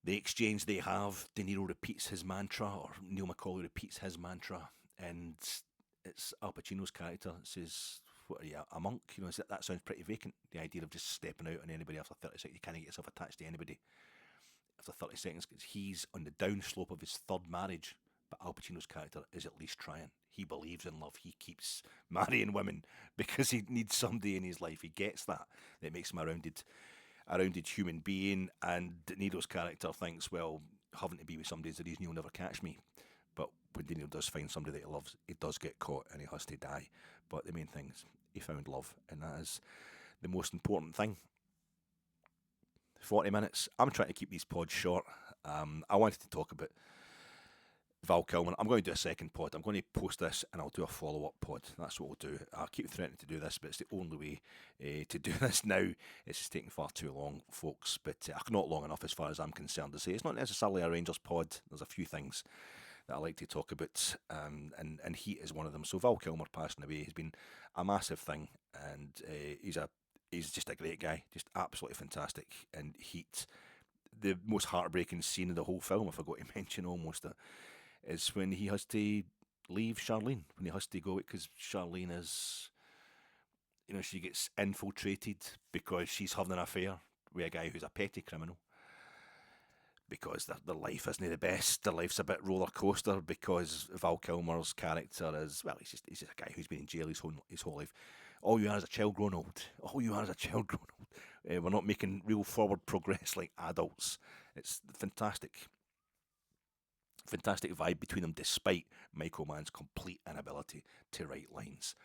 The exchange they have, De Niro repeats his mantra, or Neil McCauley repeats his mantra, and it's Al Pacino's character says, "What are you, a monk?" That sounds pretty vacant. The idea of just stepping out on anybody after 36, you can't get yourself attached to anybody. after 30 seconds because he's on the downslope of his third marriage. But Al Pacino's character is at least trying. He believes in love. He keeps marrying women because he needs somebody in his life. He gets that. It makes him a rounded human being. And De Niro's character thinks, well, having to be with somebody is the reason you'll never catch me. But when De Niro does find somebody that he loves, he does get caught and he has to die. But the main thing is he found love, and that is the most important thing. 40 minutes. I'm trying to keep these pods short. I wanted to talk about Val Kilmer. I'm going to do a second pod. I'm going to post this and I'll do a follow-up pod. That's what we'll do. I'll keep threatening to do this, but it's the only way to do this now. It's just taking far too long, folks. But not long enough as far as I'm concerned to say. It's not necessarily a Rangers pod. There's a few things that I like to talk about, and Heat is one of them. So Val Kilmer passing away has been a massive thing, and he's just a great guy, just absolutely fantastic. And Heat, the most heartbreaking scene of the whole film, I forgot to mention almost, is when he has to leave Charlene, when he has to go, because Charlene is, she gets infiltrated because she's having an affair with a guy who's a petty criminal. Because their life isn't the best, their life's a bit roller coaster. Because Val Kilmer's character is, well, he's just a guy who's been in jail his whole life. All you are is a child grown old. All you are is a child grown old. We're not making real forward progress like adults. It's fantastic vibe between them, despite Michael Mann's complete inability to write lines.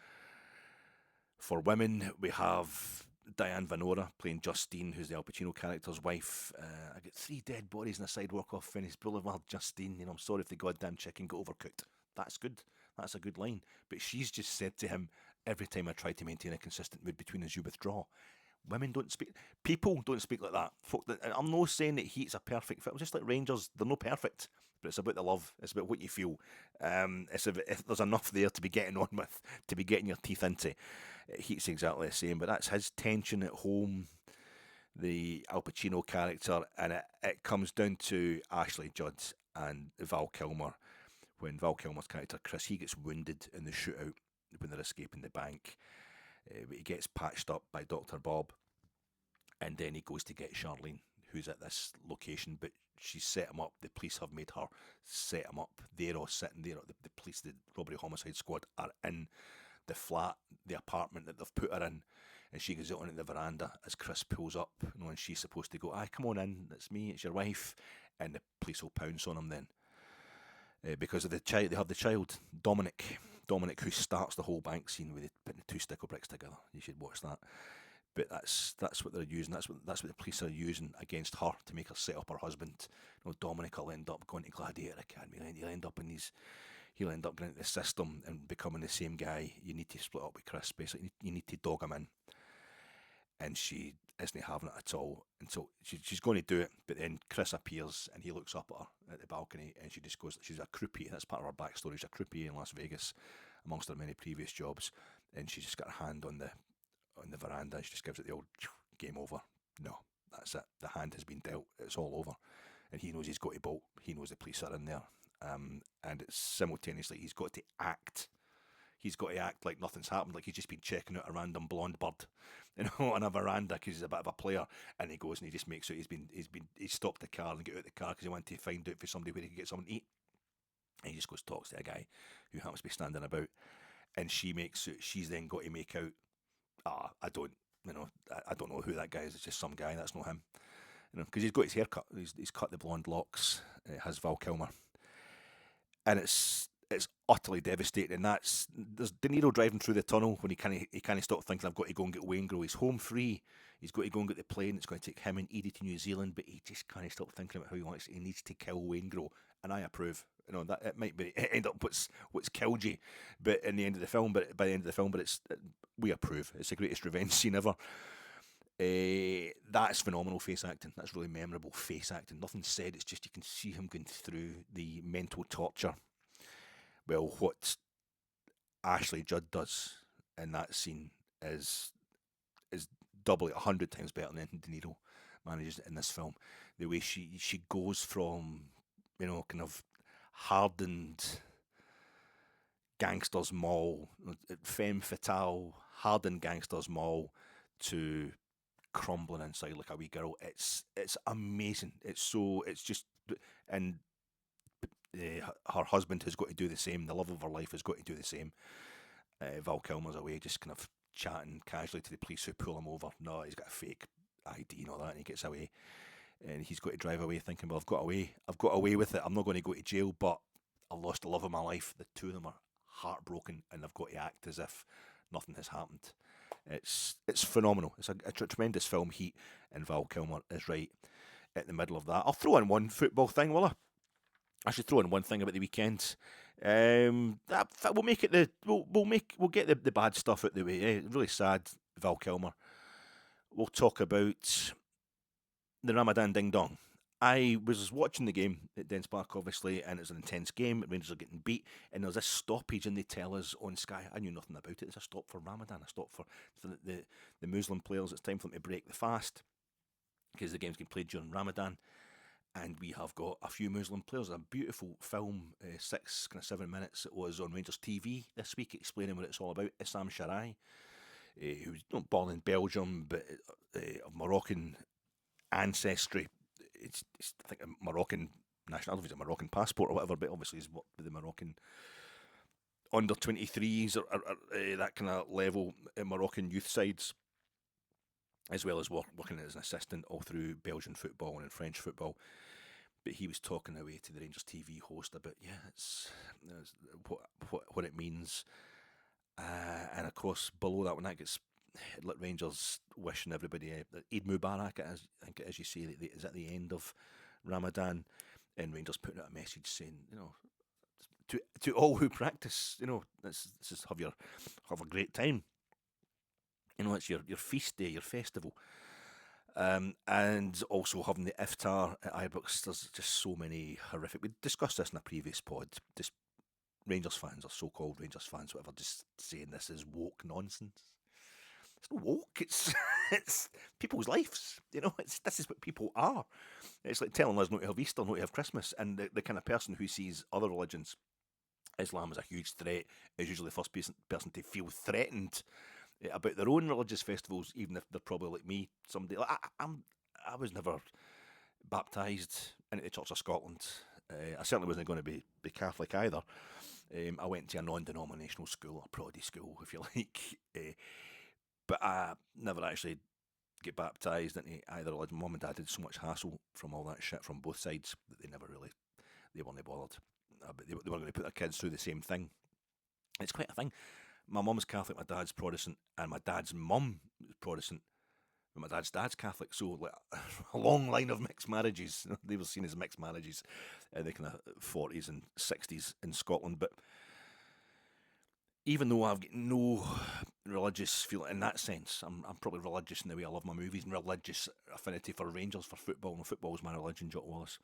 For women, we have Diane Venora playing Justine, who's the Al Pacino character's wife. I get 3 dead bodies in a sidewalk off Venice Boulevard, Justine. I'm sorry if the goddamn chicken got overcooked. That's good. That's a good line. But she's just said to him, every time I try to maintain a consistent mood between us, you withdraw. Women don't speak. People don't speak like that. I'm not saying that Heat's a perfect film. Just like Rangers, they're not perfect. But it's about the love. It's about what you feel. If there's enough there to be getting on with, to be getting your teeth into. Heat's exactly the same. But that's his tension at home, the Al Pacino character, and it comes down to Ashley Judd and Val Kilmer. When Val Kilmer's character, Chris, he gets wounded in the shootout when they're escaping the bank. He gets patched up by Dr. Bob, and then he goes to get Charlene, who's at this location, but she's set him up. The police have made her set him up. They're all sitting there. The police, the robbery homicide squad, are in the flat, the apartment that they've put her in, and she goes out on the veranda as Chris pulls up, and she's supposed to go, come on in, it's me, it's your wife, and the police will pounce on him then. Because of the child, they have the child, Dominic, who starts the whole bank scene with putting the 2 sticker bricks together. You should watch that. But that's what they're using. That's what the police are using against her to make her set up her husband. Dominic will end up going to Gladiator Academy, and he'll end up going into the system and becoming the same guy. You need to split up with Chris. Basically, you need to dog him in. And she isn't having it at all. And so she's going to do it, but then Chris appears and he looks up at her at the balcony, and she just goes, she's a croupier. That's part of her backstory. She's a croupier in Las Vegas, amongst her many previous jobs. And she's just got her hand on the veranda. She just gives it the old game over. No, that's it. The hand has been dealt. It's all over. And he knows he's got to bolt. He knows the police are in there. And it's simultaneously, he's got to act. He's got to act like nothing's happened, like he's just been checking out a random blonde bird, on a veranda because he's a bit of a player. And he goes and he just makes out he's stopped the car and get out the car because he wanted to find out for somebody where he could get something to eat. And he just goes talks to a guy who happens to be standing about, and she makes out she's then got to make out, I don't know who that guy is. It's just some guy. That's not him, because he's got his hair cut. He's cut the blonde locks. It has Val Kilmer, and it's utterly devastating. And there's De Niro driving through the tunnel when he can't stop thinking, I've got to go and get Waingro. He's home free. He's got to go and get the plane. It's going to take him and Edie to New Zealand, but he just can't stop thinking about how he needs to kill Waingro. And I approve. That it might be end up what's killed you, but in the end of the film, but by the end of the film, we approve. It's the greatest revenge scene ever. That's phenomenal face acting. That's really memorable face acting. Nothing said. It's just you can see him going through the mental torture. Well, what Ashley Judd does in that scene is doubly 100 times better than De Niro manages in this film. The way she goes from kind of hardened gangsters mall, femme fatale, hardened gangsters mall, to crumbling inside like a wee girl. It's amazing. And her husband has got to do the same. The love of her life has got to do the same. Val Kilmer's away, just kind of chatting casually to the police who pull him over. No, he's got a fake ID and all that, and he gets away. And he's got to drive away thinking, well, I've got away with it. I'm not going to go to jail, but I lost the love of my life. The two of them are heartbroken, and they've got to act as if nothing has happened. It's phenomenal. It's a tremendous film, Heat, and Val Kilmer is right at the middle of that. I'll throw in one football thing, will I? I should throw in one thing about the weekend. We'll make it we'll get the bad stuff out the way. Really sad, Val Kilmer. We'll talk about the Ramadan Ding Dong. I was watching the game at Dens Park, obviously, and it was an intense game. Rangers are getting beat, and there's this stoppage, and they tell us on Sky. I knew nothing about it. It's a stop for Ramadan, a stop for the Muslim players. It's time for them to break the fast because the game's getting played during Ramadan. And we have got a few Muslim players. A beautiful film, 7 minutes. It was on Rangers TV this week, explaining what it's all about. Issam Sharai, who's not born in Belgium, but of Moroccan ancestry. It's I think a Moroccan nationality, a Moroccan passport or whatever, but obviously he's worked with the Moroccan under 23s or that kind of level Moroccan youth sides, as well as working as an assistant all through Belgian football and French football. But he was talking away to the Rangers TV host about, it's what it means. And of course, below that, when that gets lit, Rangers wishing everybody Eid Mubarak, I think as you say, is at the end of Ramadan. And Rangers putting out a message saying, to all who practice, this is have a great time. It's your feast day, your festival. And also having the iftar at Ibrox. There's just so many horrific. We discussed this in a previous pod. Just Rangers fans, or so-called Rangers fans, whatever, just saying this is woke nonsense. It's not woke. It's people's lives. This is what people are. It's like telling us not to have Easter, not to have Christmas, and the kind of person who sees other religions, Islam, as a huge threat, is usually the first person to feel threatened about their own religious festivals, even if they're probably like me. I was never baptised into the Church of Scotland. I certainly wasn't going to be Catholic either. I went to a non-denominational school, a Protestant school, if you like, but I never actually get baptised into either religion. Mum and Dad had so much hassle from all that shit from both sides that they weren't bothered. But they weren't going to put their kids through the same thing. It's quite a thing. My mum's Catholic, my dad's Protestant, and my dad's mum is Protestant, but my dad's Catholic. So a long line of mixed marriages. They were seen as mixed marriages in the kind of 40s and 60s in Scotland. But even though I've got no religious feeling in that sense, I'm probably religious in the way I love my movies, and religious affinity for Rangers, for football. And football is my religion, Jock Wallace.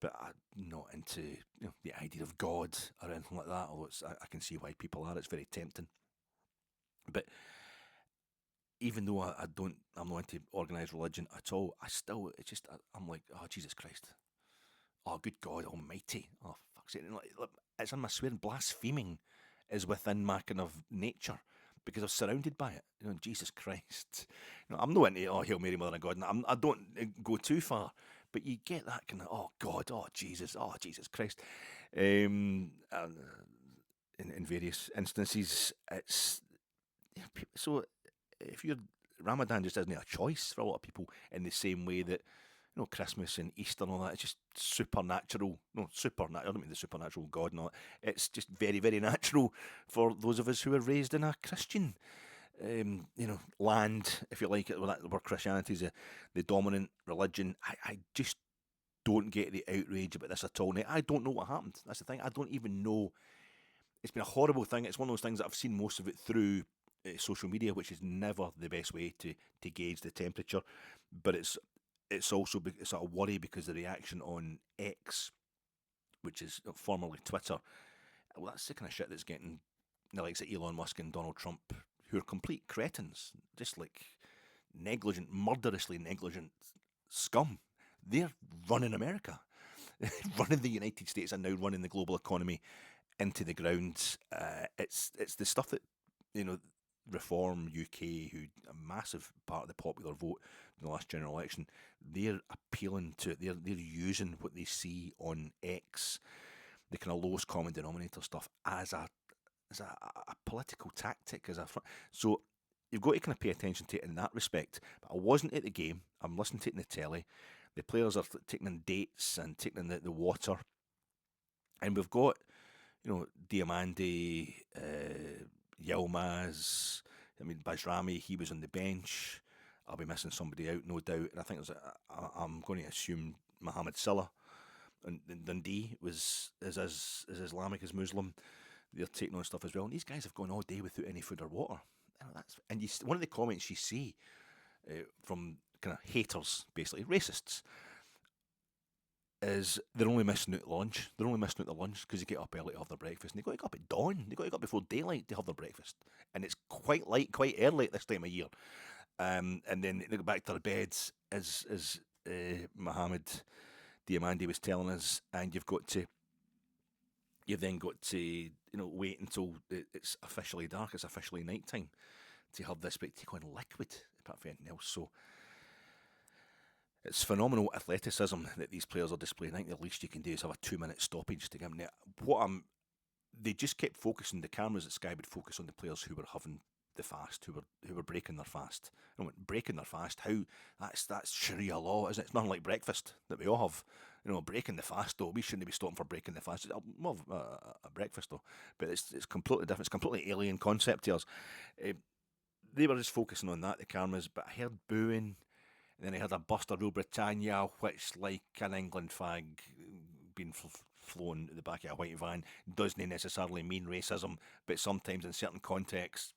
But I'm not into the idea of God or anything like that. Although I can see why people are. It's very tempting. But even though I'm not into organised religion at all, I'm like, oh, Jesus Christ. Oh, good God Almighty. Oh, fuck's sake. It's in my swearing. Blaspheming is within my kind of nature because I'm surrounded by it. Jesus Christ. I'm not into, Hail Mary, Mother of God. And I don't go too far. But you get that kind of, oh God, oh Jesus Christ. In various instances, it's so if Ramadan just isn't a choice for a lot of people in the same way that Christmas and Easter and all that. It's just supernatural. No, supernatural. I don't mean the supernatural God and all that. It's just very, very natural for those of us who are raised in a Christian land, if you like it, where Christianity is the dominant religion. I just don't get the outrage about this at all. Now, I don't know what happened. That's the thing. I don't even know. It's been a horrible thing. It's one of those things that I've seen most of it through social media, which is never the best way to gauge the temperature. But it's also it's a worry because the reaction on X, which is formerly Twitter, well, that's the kind of shit that's getting the likes of Elon Musk and Donald Trump, who are complete cretins, just like murderously negligent scum. They're running America, running the United States, and now running the global economy into the ground. It's the stuff that Reform UK, who a massive part of the popular vote in the last general election, they're appealing to it. They're using what they see on X, the kind of lowest common denominator stuff, as a political tactic, so you've got to kind of pay attention to it in that respect. But I wasn't at the game. I'm listening to it in the telly. The players are taking in dates and taking in the water, and we've got Diamande, Yilmaz. I mean, Bajrami, he was on the bench. I'll be missing somebody out, no doubt. And I think I'm going to assume Mohamed Salah and Dundee is as Islamic as Muslim. They're taking on stuff as well. And these guys have gone all day without any food or water. One of the comments you see from kind of haters, basically racists, is they're only missing out the lunch. They're only missing out the lunch because they get up early to have their breakfast. And they've got to get up at dawn. They've got to get up before daylight to have their breakfast. And it's quite early at this time of year. And then they go back to their beds, as Mohammed Diamande was telling us. And you've then got to wait until it's officially dark, it's officially night time, to have this big take on liquid, apart from anything else. So it's phenomenal athleticism that these players are displaying. I think the least you can do is have a 2-minute stoppage to give them they just kept focusing, the cameras at Sky would focus on the players who were having the fast, who were breaking their fast. Breaking their fast, how that's Sharia law, isn't it? It's nothing like breakfast that we all have. Breaking the fast though, we shouldn't be stopping for breaking the fast. More of a breakfast though, but it's completely different. It's a completely alien concept to us. They were just focusing on that, the cameras, but I heard booing, and then I heard a bust of Rule Britannia, which, like an England flag being flown at the back of a white van, doesn't necessarily mean racism, but sometimes in certain contexts.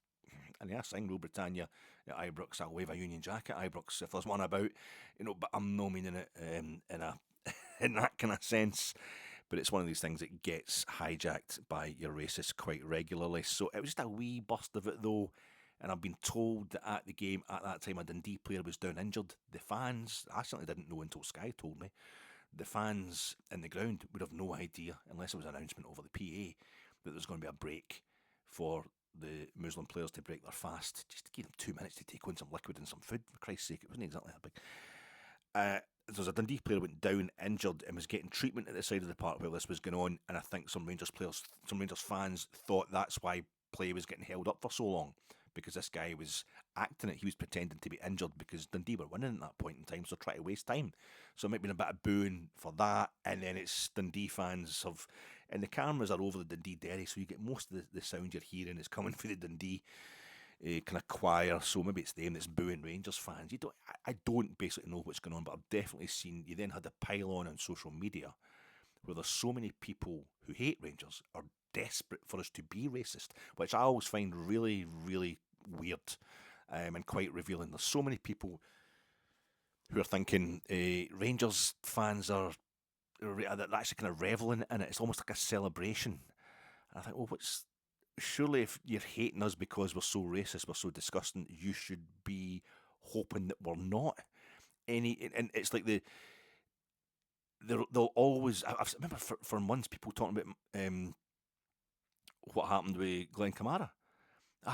And I sing Rule Britannia at Ibrox, I'll wave a Union Jack at Ibrox if there's one about, but I'm not meaning it in that kind of sense. But it's one of these things that gets hijacked by your racists quite regularly. So it was just a wee burst of it though. And I've been told that at the game at that time a Dundee player was down injured. The fans, I certainly didn't know until Sky told me, the fans in the ground would have no idea, unless it was an announcement over the PA, that there was going to be a break for the Muslim players to break their fast, just to give them 2 minutes to take on some liquid and some food. For Christ's sake, it wasn't exactly that big. There was a Dundee player went down injured and was getting treatment at the side of the park while this was going on, and I think some Rangers fans thought that's why play was getting held up for so long, because this guy was acting it. He was pretending to be injured because Dundee were winning at that point in time, so try to waste time. So it might have been a bit of booing for that, and then it's Dundee fans and the cameras are over the Dundee Derry, so you get most of the sound you're hearing is coming from the Dundee kind of choir, so maybe it's them that's booing Rangers fans. I don't basically know what's going on, but I've definitely seen, you then had a pile on social media where there's so many people who hate Rangers are desperate for us to be racist, which I always find really, really weird and quite revealing. There's so many people who are thinking Rangers fans are actually kind of reveling in it. It's almost like a celebration. And I think, well, surely if you're hating us because we're so racist, we're so disgusting, you should be hoping that we're not. And it's like they'll always. I remember for months people talking about what happened with Glenn Kamara.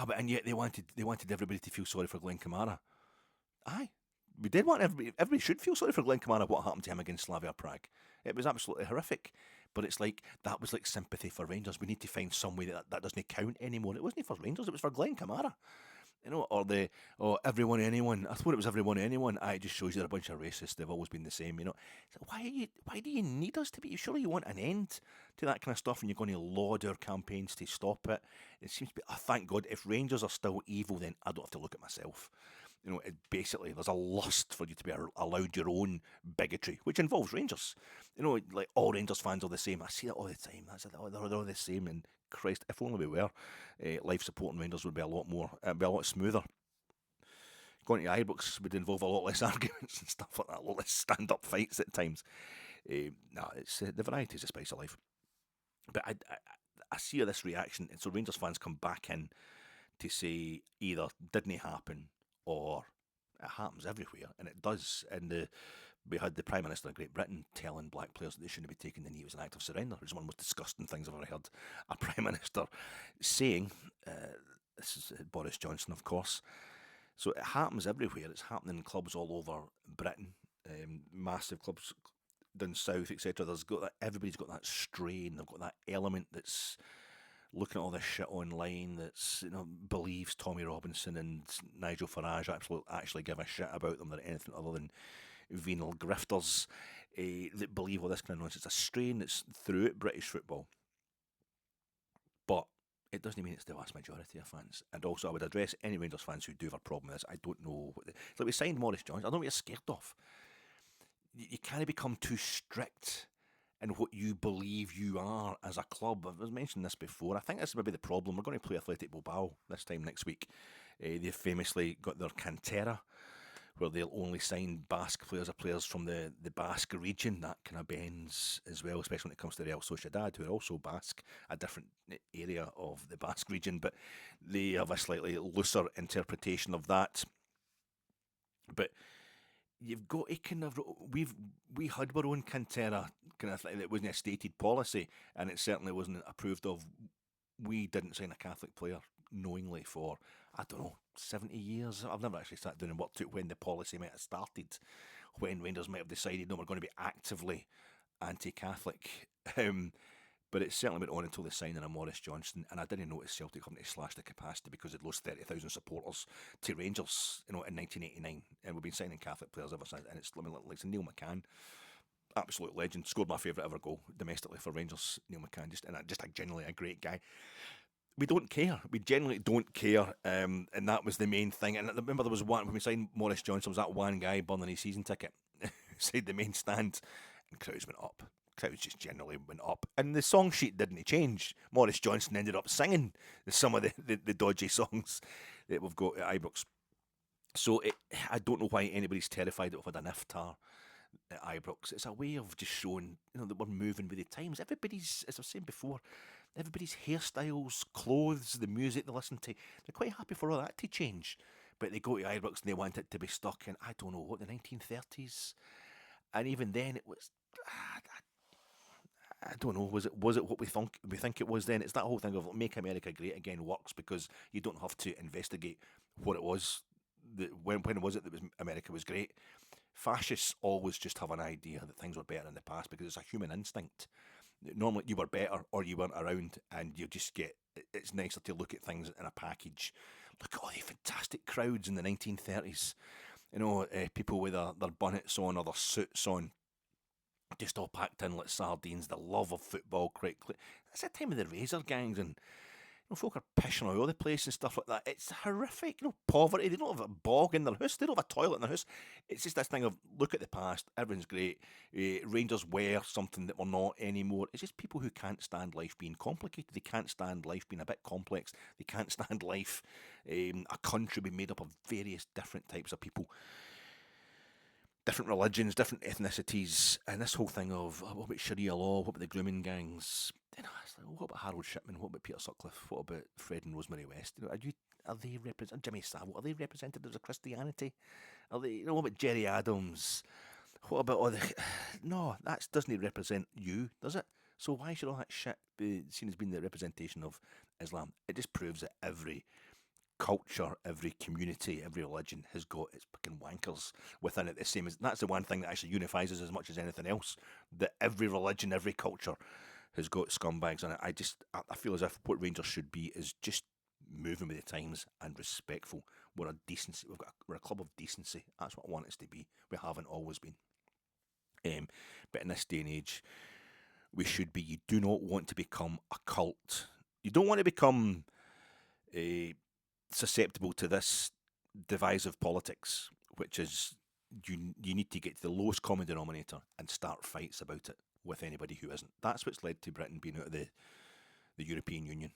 But yet they wanted everybody to feel sorry for Glenn Kamara. Aye, we did want everybody should feel sorry for Glenn Kamara. What happened to him against Slavia Prague? It was absolutely horrific. But it's like, that was like sympathy for Rangers. We need to find some way that doesn't count anymore. It wasn't for Rangers, it was for Glenn Kamara. Or everyone, anyone. I thought it was everyone, anyone. It just shows you're a bunch of racists. They've always been the same, So why do you need us to be? Surely you want an end to that kind of stuff, and you're going to laud our campaigns to stop it. It seems to be, thank God, if Rangers are still evil, then I don't have to look at myself. Basically, there's a lust for you to be allowed your own bigotry, which involves Rangers. Like all Rangers fans are the same. I see that all the time. They're all the same. And Christ, if only we were, life supporting Rangers would be a lot smoother. Going to Ibrox would involve a lot less arguments and stuff like that, a lot less stand-up fights at times. It's the variety is the spice of life. But I see this reaction, and so Rangers fans come back in to say either didn't happen or it happens everywhere, and it does. And we had the Prime Minister of Great Britain telling black players that they shouldn't be taking the knee. It was an act of surrender. It was one of the most disgusting things I've ever heard a Prime Minister saying. This is Boris Johnson, of course. So it happens everywhere. It's happening in clubs all over Britain, massive clubs down south, etc. Everybody's got that strain. They've got that element that's looking at all this shit online. That's believes Tommy Robinson and Nigel Farage actually give a shit about them. They're anything other than venal grifters that believe all this kind of nonsense. It's a strain that's throughout British football, but it doesn't mean it's the vast majority of fans. And also, I would address any Rangers fans who do have a problem with this. I don't know. It's like we signed Maurice Jones. I don't know what you're scared of. You can't become too strict in what you believe you are as a club. I've mentioned this before. I think this is maybe the problem. We're going to play Athletic Bilbao this time next week. They've famously got their cantera, where they'll only sign Basque players or players from the Basque region. That kind of bends as well, especially when it comes to Real Sociedad, who are also Basque, a different area of the Basque region, but they have a slightly looser interpretation of that. But you've got to kind of, we had our own cantera kind of thing. It wasn't a stated policy, and it certainly wasn't approved of. We didn't sign a Catholic player knowingly for, I don't know, 70 years. I've never actually sat down and worked out when the policy might have started, when Rangers might have decided, no, we're going to be actively anti-Catholic. But it certainly went on until the signing of Maurice Johnson, and I didn't notice Celtic having to slash the capacity because it lost 30,000 supporters to Rangers, in 1989, and we've been signing Catholic players ever since. And it's like Neil McCann, absolute legend, scored my favourite ever goal domestically for Rangers. Neil McCann, just genuinely a great guy. We don't care. We generally don't care, and that was the main thing. And I remember there was one when we signed Maurice Johnson. Was that one guy burning his season ticket inside the main stand, and crowds went up. Crowds just generally went up, and the song sheet didn't change. Maurice Johnson ended up singing some of the dodgy songs that we've got at Ibrox. So I don't know why anybody's terrified that we've had an iftar at Ibrox. It's a way of just showing that we're moving with the times. Everybody's, as I was saying before, everybody's hairstyles, clothes, the music they listen to, they're quite happy for all that to change. But they go to Ibrox and they want it to be stuck in, I don't know, what, the 1930s? And even then it was, I don't know, was it what we think it was then? It's that whole thing of Make America Great Again works because you don't have to investigate what it was, when was it that America was great. Fascists always just have an idea that things were better in the past because it's a human instinct. Normally you were better or you weren't around, and you just get, it's nicer to look at things in a package. Look at all the fantastic crowds in the 1930s. People with their bonnets on or their suits on, just all packed in like sardines. The love of football, that's the time of the razor gangs, and folk are pissing all over the place and stuff like that. It's horrific. Poverty. They don't have a bog in their house. They don't have a toilet in their house. It's just this thing of, look at the past. Everything's great. Rangers were something that we're not anymore. It's just people who can't stand life being complicated. They can't stand life being a bit complex. They can't stand life, a country being made up of various different types of people, different religions, different ethnicities, and this whole thing of, what about Sharia law? What about the grooming gangs? It's like, what about Harold Shipman? What about Peter Sutcliffe? What about Fred and Rosemary West? Are they represented? Jimmy Savile? Are they represented as a Christianity? Are they? What about Jerry Adams? What about all the? No, that doesn't represent you, does it? So why should all that shit be seen as being the representation of Islam? It just proves that every culture, every community, every religion has got its fucking wankers within it. The same as, that's the one thing that actually unifies us as much as anything else. That every religion, every culture has got scumbags in it. I feel as if what Rangers should be is just moving with the times and respectful. We're a club of decency. That's what I want us to be. We haven't always been. But in this day and age, we should be. You do not want to become a cult. You don't want to become susceptible to this divisive politics, which is you need to get to the lowest common denominator and start fights about it with anybody who isn't. That's what's led to Britain being out of the European Union.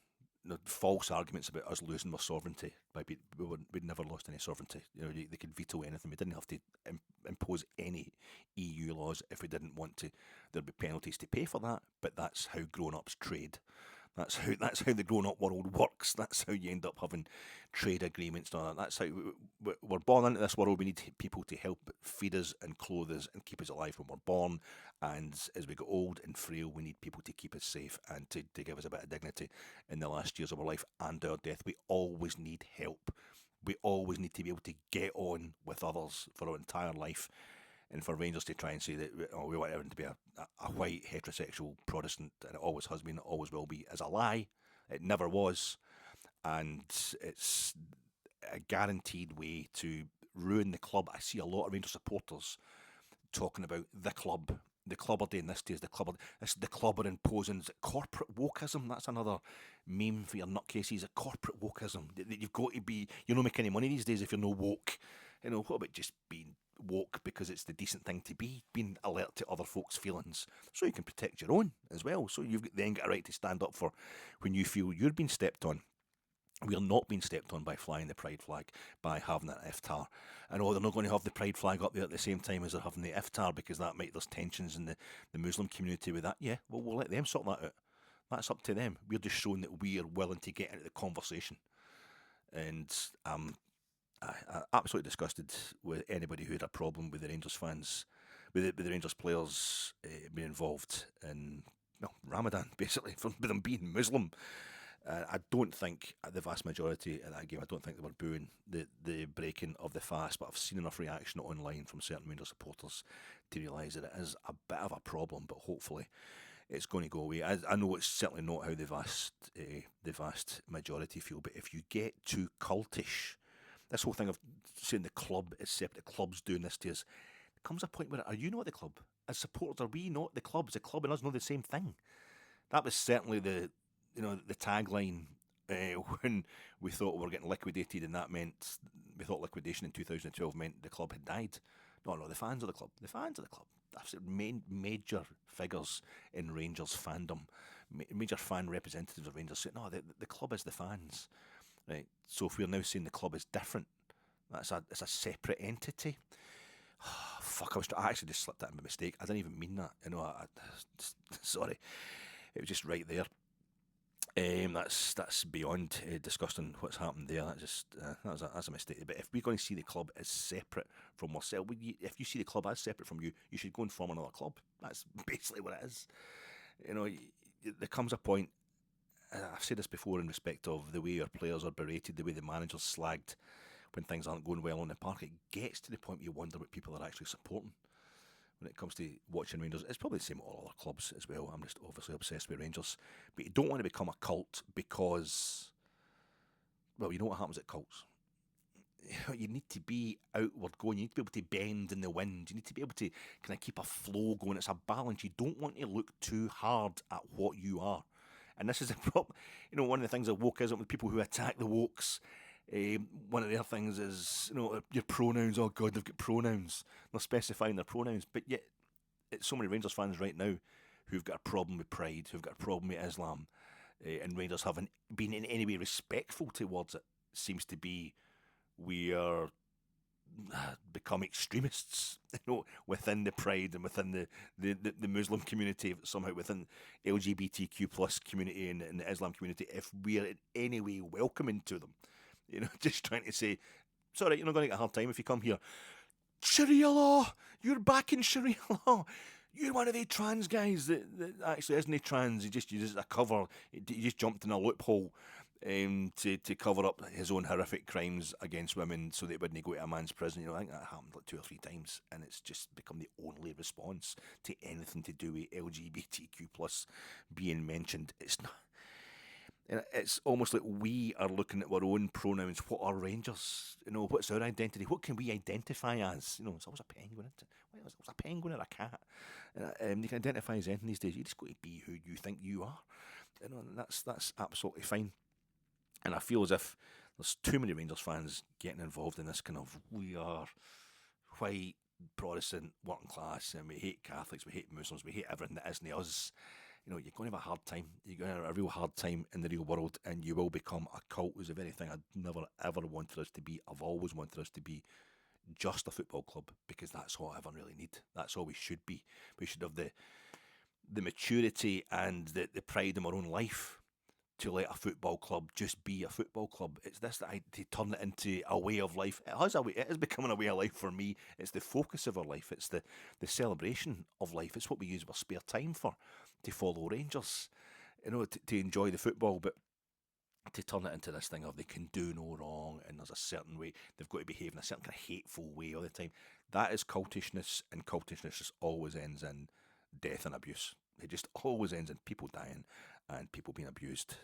The false arguments about us losing our sovereignty. We'd never lost any sovereignty. They could veto anything. We didn't have to impose any EU laws if we didn't want to. There'd be penalties to pay for that, but that's how grown-ups trade. That's how the grown-up world works. That's how you end up having trade agreements and all that. That's how we're born into this world. We need people to help feed us and clothe us and keep us alive when we're born. And as we get old and frail, we need people to keep us safe and to give us a bit of dignity in the last years of our life and our death. We always need help. We always need to be able to get on with others for our entire life. And for Rangers to try and say that we want everyone to be a white heterosexual Protestant, and it always has been, it always will be, is a lie. It never was, and it's a guaranteed way to ruin the club. I see a lot of Rangers supporters talking about the club. The club are doing this to us. The club are imposing. Is it corporate wokeism? That's another meme for your nutcases. Corporate wokeism. You've got to be. You're not making any money these days if you're no woke. What about just being woke because it's the decent thing to be, being alert to other folks' feelings, so you can protect your own as well. So you've then got a right to stand up for when you feel you're being stepped on. We are not being stepped on by flying the pride flag, by having an iftar. And they're not going to have the pride flag up there at the same time as they're having the iftar because there's tensions in the Muslim community with that. Yeah, well, we'll let them sort that out. That's up to them. We're just showing that we are willing to get into the conversation. And I'm absolutely disgusted with anybody who had a problem with the Rangers fans, with the Rangers players being involved in Ramadan, basically, for them being Muslim. I don't think the vast majority of that game, I don't think they were booing the breaking of the fast, but I've seen enough reaction online from certain Rangers supporters to realise that it is a bit of a problem, but hopefully it's going to go away. I know it's certainly not how the vast majority feel, but if you get too cultish, this whole thing of saying the club is separate, the club's doing this to us, there comes a point where, are you not the club? As supporters, are we not the club? Is the club and us not the same thing? That was certainly the tagline when we thought we were getting liquidated, and that meant we thought liquidation in 2012 meant the club had died. No, the fans of the club. The fans of the club. That's major figures in Rangers fandom, major fan representatives of Rangers say, no, the club is the fans. Right. So if we're now saying the club is different, it's a separate entity. Fuck! I actually just slipped that in by mistake. I didn't even mean that. Sorry. It was just right there. That's beyond disgusting what's happened there. That's a mistake. But if we're going to see the club as separate from ourselves, if you see the club as separate from you, you should go and form another club. That's basically what it is. There comes a point. I've said this before in respect of the way our players are berated, the way the manager's slagged when things aren't going well on the park. It gets to the point where you wonder what people are actually supporting when it comes to watching Rangers. It's probably the same with all other clubs as well. I'm just obviously obsessed with Rangers. But you don't want to become a cult because, well, you know what happens at cults. You need to be outward going. You need to be able to bend in the wind. You need to be able to kind of keep a flow going. It's a balance. You don't want to look too hard at what you are. And this is a problem. One of the things that wokeism with people who attack the wokes, one of their things is, your pronouns. Oh God, they've got pronouns. They're specifying their pronouns. But yet, it's so many Rangers fans right now who've got a problem with pride, who've got a problem with Islam, and Rangers haven't been in any way respectful towards it. Seems to be we are become extremists, within the pride and within the Muslim community, somehow within LGBTQ plus community and the Islam community. If we are in any way welcoming to them, just trying to say, sorry, you're not going to get a hard time if you come here. Sharia law, you're backing Sharia law. You're one of the trans guys that actually isn't a trans. He just uses a cover. He just jumped in a loophole to cover up his own horrific crimes against women so that it wouldn't go to a man's prison. I think that happened like 2 or 3 times, and it's just become the only response to anything to do with LGBTQ plus being mentioned. It's not. It's almost like we are looking at our own pronouns. What are Rangers? What's our identity? What can we identify as? It's always a penguin, isn't it? Well, it's a penguin or a cat. You can identify as anything these days. You just got to be who you think you are. And that's absolutely fine. And I feel as if there's too many Rangers fans getting involved in this kind of, we are white, Protestant, working class, and we hate Catholics, we hate Muslims, we hate everything that isn't us. You're going to have a hard time. You're going to have a real hard time in the real world, and you will become a cult. Is the very thing I'd never, ever wanted us to be. I've always wanted us to be just a football club, because that's all I ever really need. That's all we should be. We should have the maturity and the pride in our own life to let a football club just be a football club. It's this that to turn it into a way of life. It is becoming a way of life for me. It's the focus of our life. It's the celebration of life. It's what we use our spare time for, to follow Rangers, to enjoy the football. But to turn it into this thing of they can do no wrong and there's a certain way they've got to behave in a certain kind of hateful way all the time. That is cultishness, and cultishness just always ends in death and abuse. It just always ends in people dying and people being abused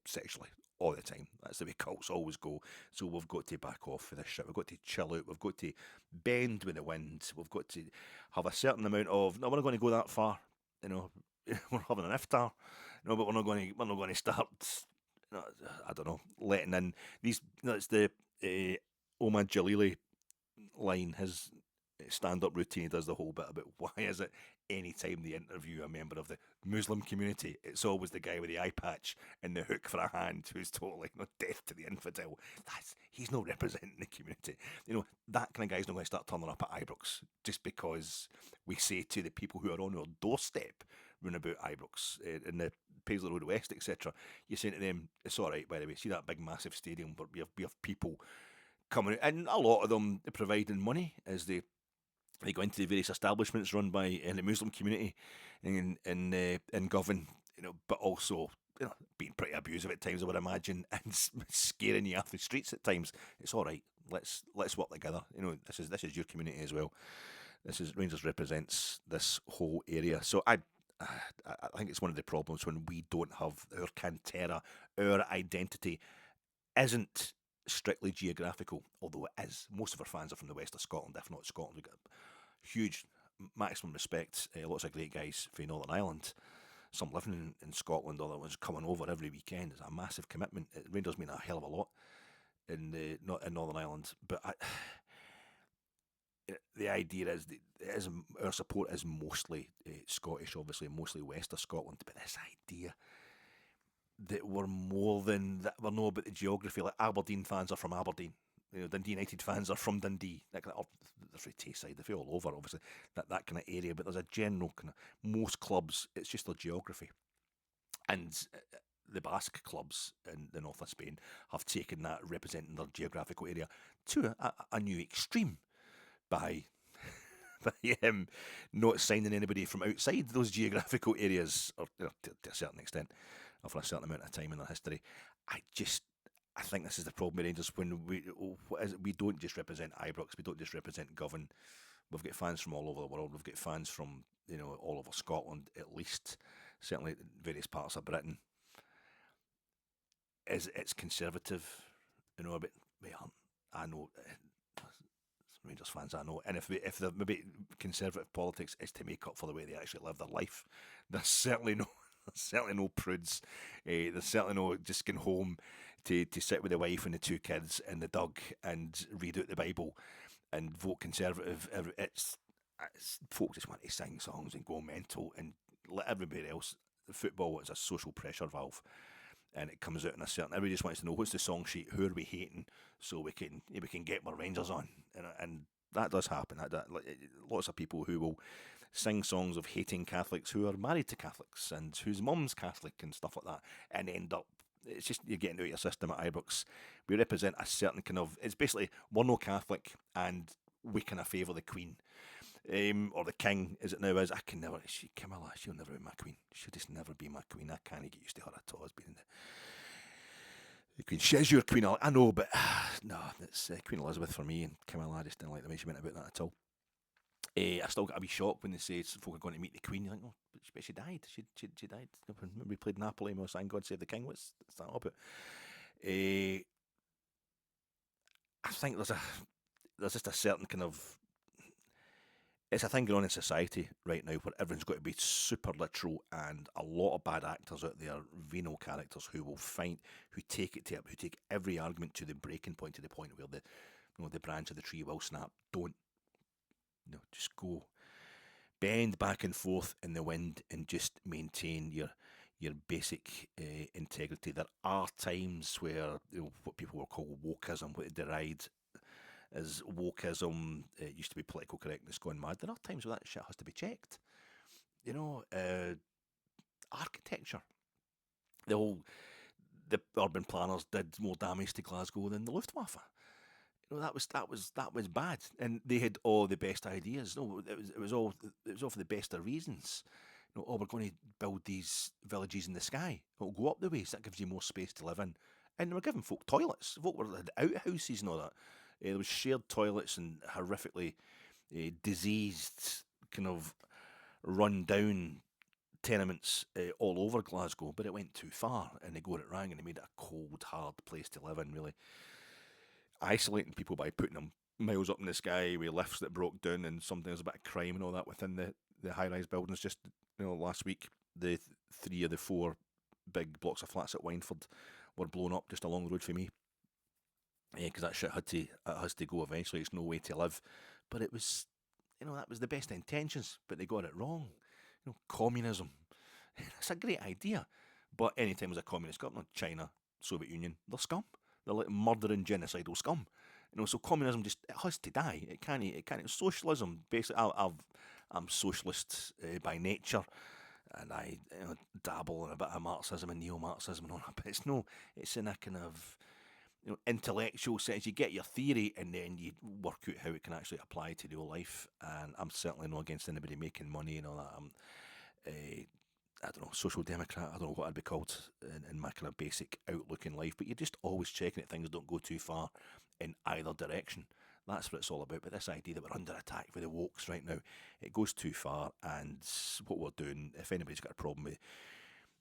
sexually all the time. That's the way cults always go. So we've got to back off for this shit. We've got to chill out. We've got to bend with the wind. We've got to have a certain amount of, no, we're not going to go that far. We're having an iftar. But we're not going to start, I don't know, letting in these. It's the Omar Jalili line, his stand-up routine. He does the whole bit about why is it any time they interview a member of the Muslim community, it's always the guy with the eye patch and the hook for a hand who's totally deaf to the infidel. He's not representing the community. That kind of guy's not going to start turning up at Ibrox just because we say to the people who are on our doorstep round about Ibrox in the Paisley Road West, etc. You're saying to them, it's all right, by the way. See that big massive stadium, but we have people coming out, and a lot of them providing money as they go into the various establishments run by the Muslim community in Govan, but also being pretty abusive at times, I would imagine, and scaring you off the streets at times. It's all right. Let's work together. This is your community as well. Rangers represents this whole area. So I think it's one of the problems when we don't have our cantera, our identity isn't strictly geographical, although it is. Most of our fans are from the west of Scotland, if not Scotland. We've got huge, maximum respect. Lots of great guys from Northern Ireland. Some living in Scotland, other ones coming over every weekend. It's a massive commitment. Rangers mean a hell of a lot in Northern Ireland. But the idea is our support is mostly Scottish, obviously, mostly west of Scotland. But this idea that we're more than that, we're not about the geography. Like Aberdeen fans are from Aberdeen, Dundee United fans are from Dundee. They're from Tayside, they're all over, obviously, that kind of area. But there's a general kind of, most clubs, it's just their geography. And the Basque clubs in the north of Spain have taken that, representing their geographical area, to a new extreme by not signing anybody from outside those geographical areas, or to a certain extent, or for a certain amount of time in their history. I think this is the problem with Rangers, when we don't just represent Ibrox, we don't just represent Govan. We've got fans from all over the world. We've got fans from all over Scotland, at least, certainly various parts of Britain. It's conservative, but I know. Rangers fans, I know, and if they're maybe conservative politics is to make up for the way they actually live their life, there's certainly no prudes. There's certainly no just going home to sit with the wife and the two kids in the dug and read out the Bible and vote Conservative. It's folk just want to sing songs and go mental and let everybody else. The football is a social pressure valve, and it comes out in a certain. Everybody just wants to know what's the song sheet, who are we hating, so we can get more Rangers on, and that does happen. Lots of people who will sing songs of hating Catholics who are married to Catholics and whose mum's Catholic and stuff like that, and end up. It's just you're getting out of your system at Ibrox. We represent a certain kind of. It's basically we're no Catholic and we kind of favour the Queen. Or the King, as it now is. Camilla, she'll never be my queen. She'll just never be my queen. I can't get used to her at all as being the Queen. She's your Queen. I know, but no, it's Queen Elizabeth for me, and Camilla, I just didn't like the way she went about that at all. I still got a wee shock when they say folk are going to meet the Queen. You're like, oh, but she died. She died. When we played Napoli, we were saying God Save the King. What's that all about? I think there's just a certain kind of. It's a thing going on in society right now where everyone's got to be super literal, and a lot of bad actors out there, venal characters who take every argument to the breaking point, to the point where the branch of the tree will snap. Don't. Just go. Bend back and forth in the wind and just maintain your basic integrity. There are times where what people will call wokeism, what they deride as wokeism, it used to be political correctness gone mad. There are times where that shit has to be checked. Architecture, the whole the urban planners did more damage to Glasgow than the Luftwaffe. That was bad, and they had all the best ideas. No, it was all for the best of reasons. We're going to build these villages in the sky. It'll go up the ways. That gives you more space to live in. And they were giving folk toilets. Folk had outhouses and all that. There was shared toilets and horrifically diseased, kind of run down tenements all over Glasgow. But it went too far, and they got it wrong, and they made it a cold, hard place to live in. Really isolating people by putting them miles up in the sky with lifts that broke down, and sometimes a bit of crime and all that within the high-rise buildings. Just last week, the 3 of the 4 big blocks of flats at Wynford were blown up just along the road for me. Because that shit has to go eventually. It's no way to live. But it was, that was the best intentions, but they got it wrong. Communism. It's a great idea. But anytime there's a communist government, China, Soviet Union, they're scum. They're like murdering, genocidal scum. So communism it has to die. It can't. Socialism, basically, I'm socialist by nature, and I dabble in a bit of Marxism and neo-Marxism and all that. But it's in a kind of intellectual sense. You get your theory, and then you work out how it can actually apply to real life. And I'm certainly not against anybody making money and all that. I'm I don't know, social democrat, I don't know what I'd be called in my kind of basic outlook in life, but you're just always checking that things don't go too far in either direction. That's what it's all about. But this idea that we're under attack with the wokes right now, it goes too far, and what we're doing, if anybody's got a problem with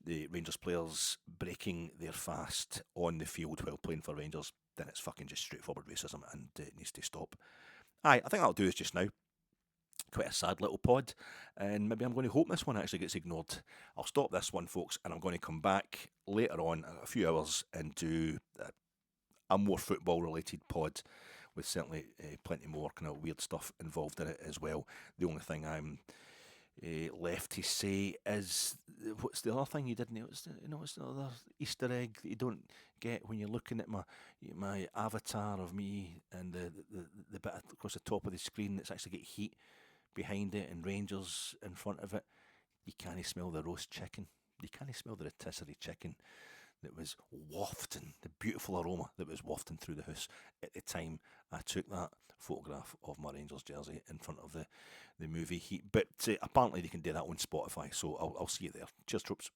the Rangers players breaking their fast on the field while playing for Rangers, then it's fucking just straightforward racism, and it needs to stop. I think that'll do us just now. Quite a sad little pod, and maybe I'm going to hope this one actually gets ignored. I'll stop this one, folks, and I'm going to come back later on, a few hours, and do a more football-related pod with certainly plenty more kind of weird stuff involved in it as well. The only thing I'm left to say is, what's the other thing you didn't know? It's the other Easter egg that you don't get when you're looking at my avatar of me and the bit across the top of the screen that's actually got heat behind it and Rangers in front of it. You can't smell the roast chicken. You can't smell the rotisserie chicken that was wafting, the beautiful aroma that was wafting through the house at the time I took that photograph of my Rangers jersey in front of the movie Heat. But apparently they can do that on Spotify, so I'll see you there. Cheers, troops.